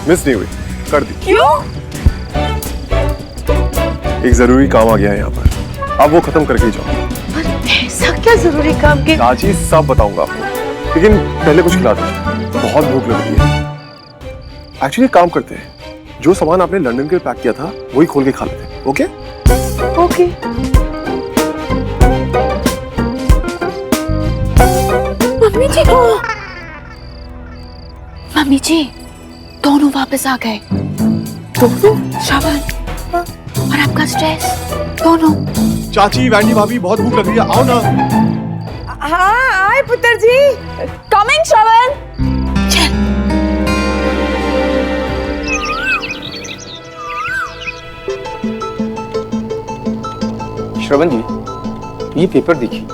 Speaker 4: मिस नहीं हुई, कर दी।
Speaker 10: क्यों?
Speaker 4: एक जरूरी काम आ गया है यहाँ पर, अब वो खत्म करके ही जाओ।
Speaker 10: ऐसा क्या जरूरी काम के?
Speaker 4: चाची सब बताऊंगा आपको, लेकिन पहले कुछ खिला दो, बहुत भूख लग रही है। एक्चुअली काम करते हैं, जो सामान आपने लंदन के लिए पैक किया था वही खोल के खा लेते हैं। Okay
Speaker 10: okay.
Speaker 5: मम्मी जी, मम्मी जी, दोनों वापस आ गए। दोनों? श्रवण और आपका स्ट्रेस, दोनों।
Speaker 4: चाची, वैंडी भाभी, बहुत भूख लग रही है, आओ ना।
Speaker 5: हाँ आए पुत्र जी। कमिंग श्रवण। चल।
Speaker 13: श्रवण जी, ये पेपर देखिए।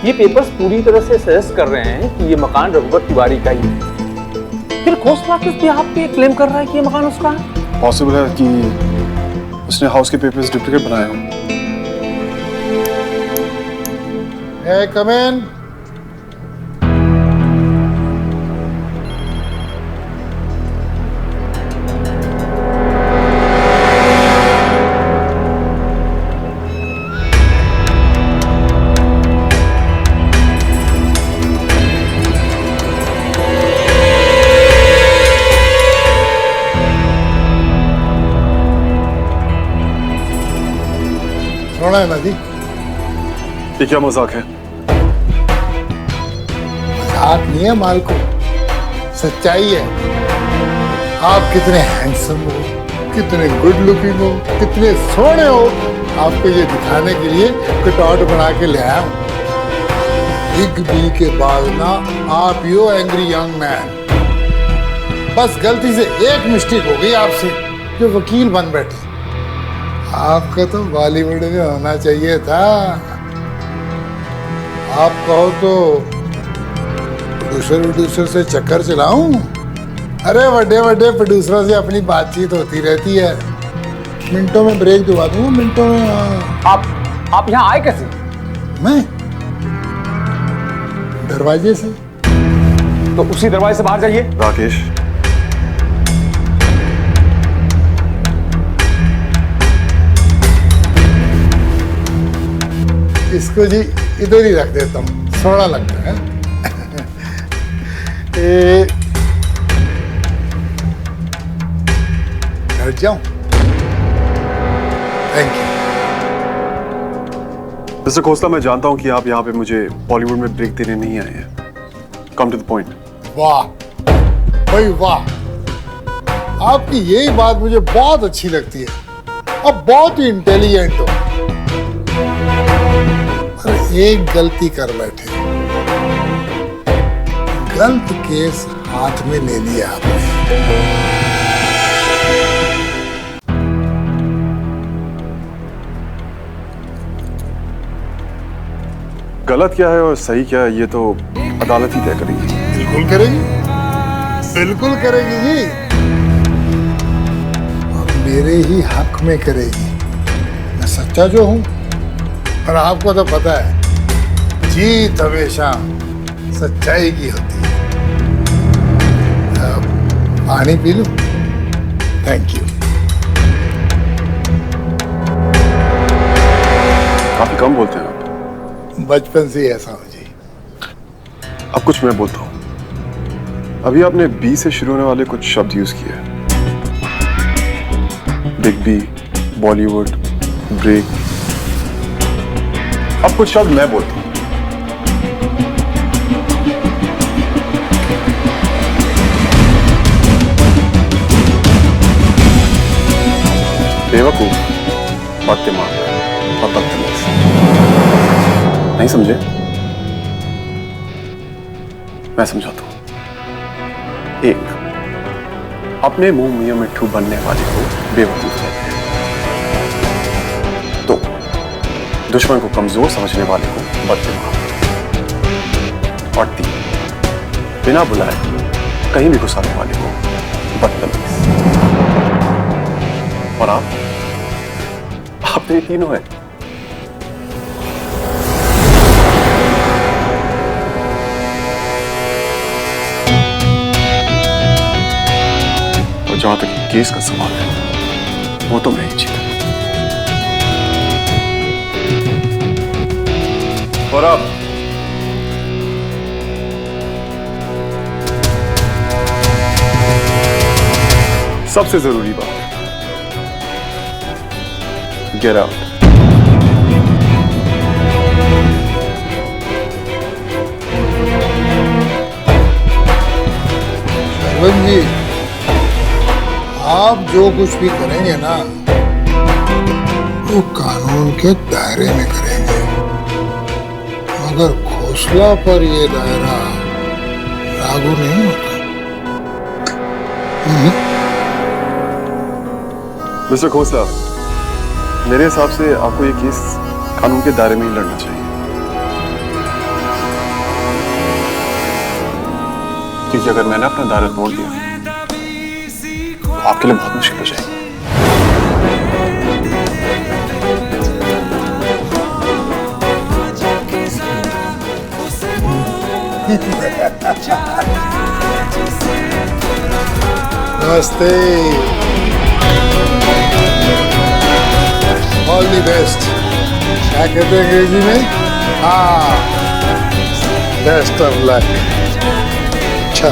Speaker 13: ये पेपर्स पूरी तरह से सजेस्ट कर रहे हैं कि ये मकान रघुवर तिवारी का ही है। फिर घोषणा किस पे आप पे क्लेम कर रहा है कि ये मकान उसका है?
Speaker 4: पॉसिबल है कि उसने हाउस के पेपर्स डुप्लीकेट बनाए हों।
Speaker 1: Hey, come in. सुना है ना जी?
Speaker 4: ये क्या मजाक है?
Speaker 1: मजाक नहीं है मालको, सच्चाई है। आप कितने हैंडसम हो, कितने गुड लुकिंग हो, कितने सोहने हो, आपको ये दिखाने के लिए कटआउट बना के ले आया हूं। बिग बी के बाद ना आप यो एंग्री यंग मैन। बस गलती से एक मिस्टेक हो गई आपसे, जो वकील बन बैठे। आपका तो बॉलीवुड में होना चाहिए था। आप कहो तो प्रोड्यूसर से चक्कर चलाऊं? अरे बड़े बड़े प्रोड्यूसरों से अपनी बातचीत होती रहती है, मिनटों में ब्रेक दबा दूंगा, मिनटों में।
Speaker 13: आप यहाँ आए कैसे?
Speaker 1: मैं दरवाजे से।
Speaker 13: तो उसी दरवाजे से बाहर जाइए।
Speaker 4: राकेश,
Speaker 1: इसको जी इधर ही रख देता हूँ, सोना लगता है। हट जाऊं? Thank you.
Speaker 4: मिस्टर खोसला, मैं जानता हूं कि आप यहाँ पे मुझे बॉलीवुड में ब्रेक देने नहीं आए हैं। Come to the point.
Speaker 1: वाह भाई वाह, आपकी यही बात मुझे बहुत अच्छी लगती है। अब बहुत ही इंटेलिजेंट हो, पर एक गलती कर बैठे। गलत केस हाथ में ले लिया आपने।
Speaker 4: गलत क्या है और सही क्या है, ये तो अदालत ही तय करेगी।
Speaker 1: बिल्कुल करेगी, बिल्कुल करेगी जी, और मेरे ही हक में करेगी। मैं सच्चा जो हूं, और आपको तो पता है जीत हमेशा सच्चाई की होती है। पानी पी लूं? Thank you.
Speaker 4: काफी कम बोलते हैं आप।
Speaker 1: बचपन से ही ऐसा हो जी।
Speaker 4: अब कुछ मैं बोलता हूँ। अभी आपने बी से शुरू होने वाले कुछ शब्द यूज किए। Big B, Bollywood, break. अब कुछ शब्द मैं बोलता हूँ। बेवकूफ, बददिमाग और बदतमीज। नहीं समझे? मैं समझाता हूं। एक, अपने मुंह मियां मिट्ठू बनने वाले को बेवकूफ कहते हैं। दो, दुश्मन को कमजोर समझने वाले को बददिमाग। और तीन, बिना बुलाए कहीं भी घुसाने वाले को बदतमीज। और आप तो ये तीनों है। और जहां तक केस का सवाल है, वो तो मैं ही जीता। और अब सबसे जरूरी बात, गेट आउट।
Speaker 1: श्रवण जी, आप जो कुछ भी करेंगे ना, वो कानून के दायरे में करेंगे, मगर खोसला पर ये दायरा लागू नहीं होता।
Speaker 4: मिस्टर खोसला, मेरे हिसाब से आपको ये केस कानून के दायरे में ही लड़ना चाहिए, क्योंकि अगर मैंने अपना दायरा तोड़ दिया तो आपके लिए बहुत मुश्किल हो जाएगी।
Speaker 1: नमस्ते, ऑल द बेस्ट। क्या कहते हैं अंग्रेजी में? हाँ, बेस्ट ऑफ लक। अच्छा।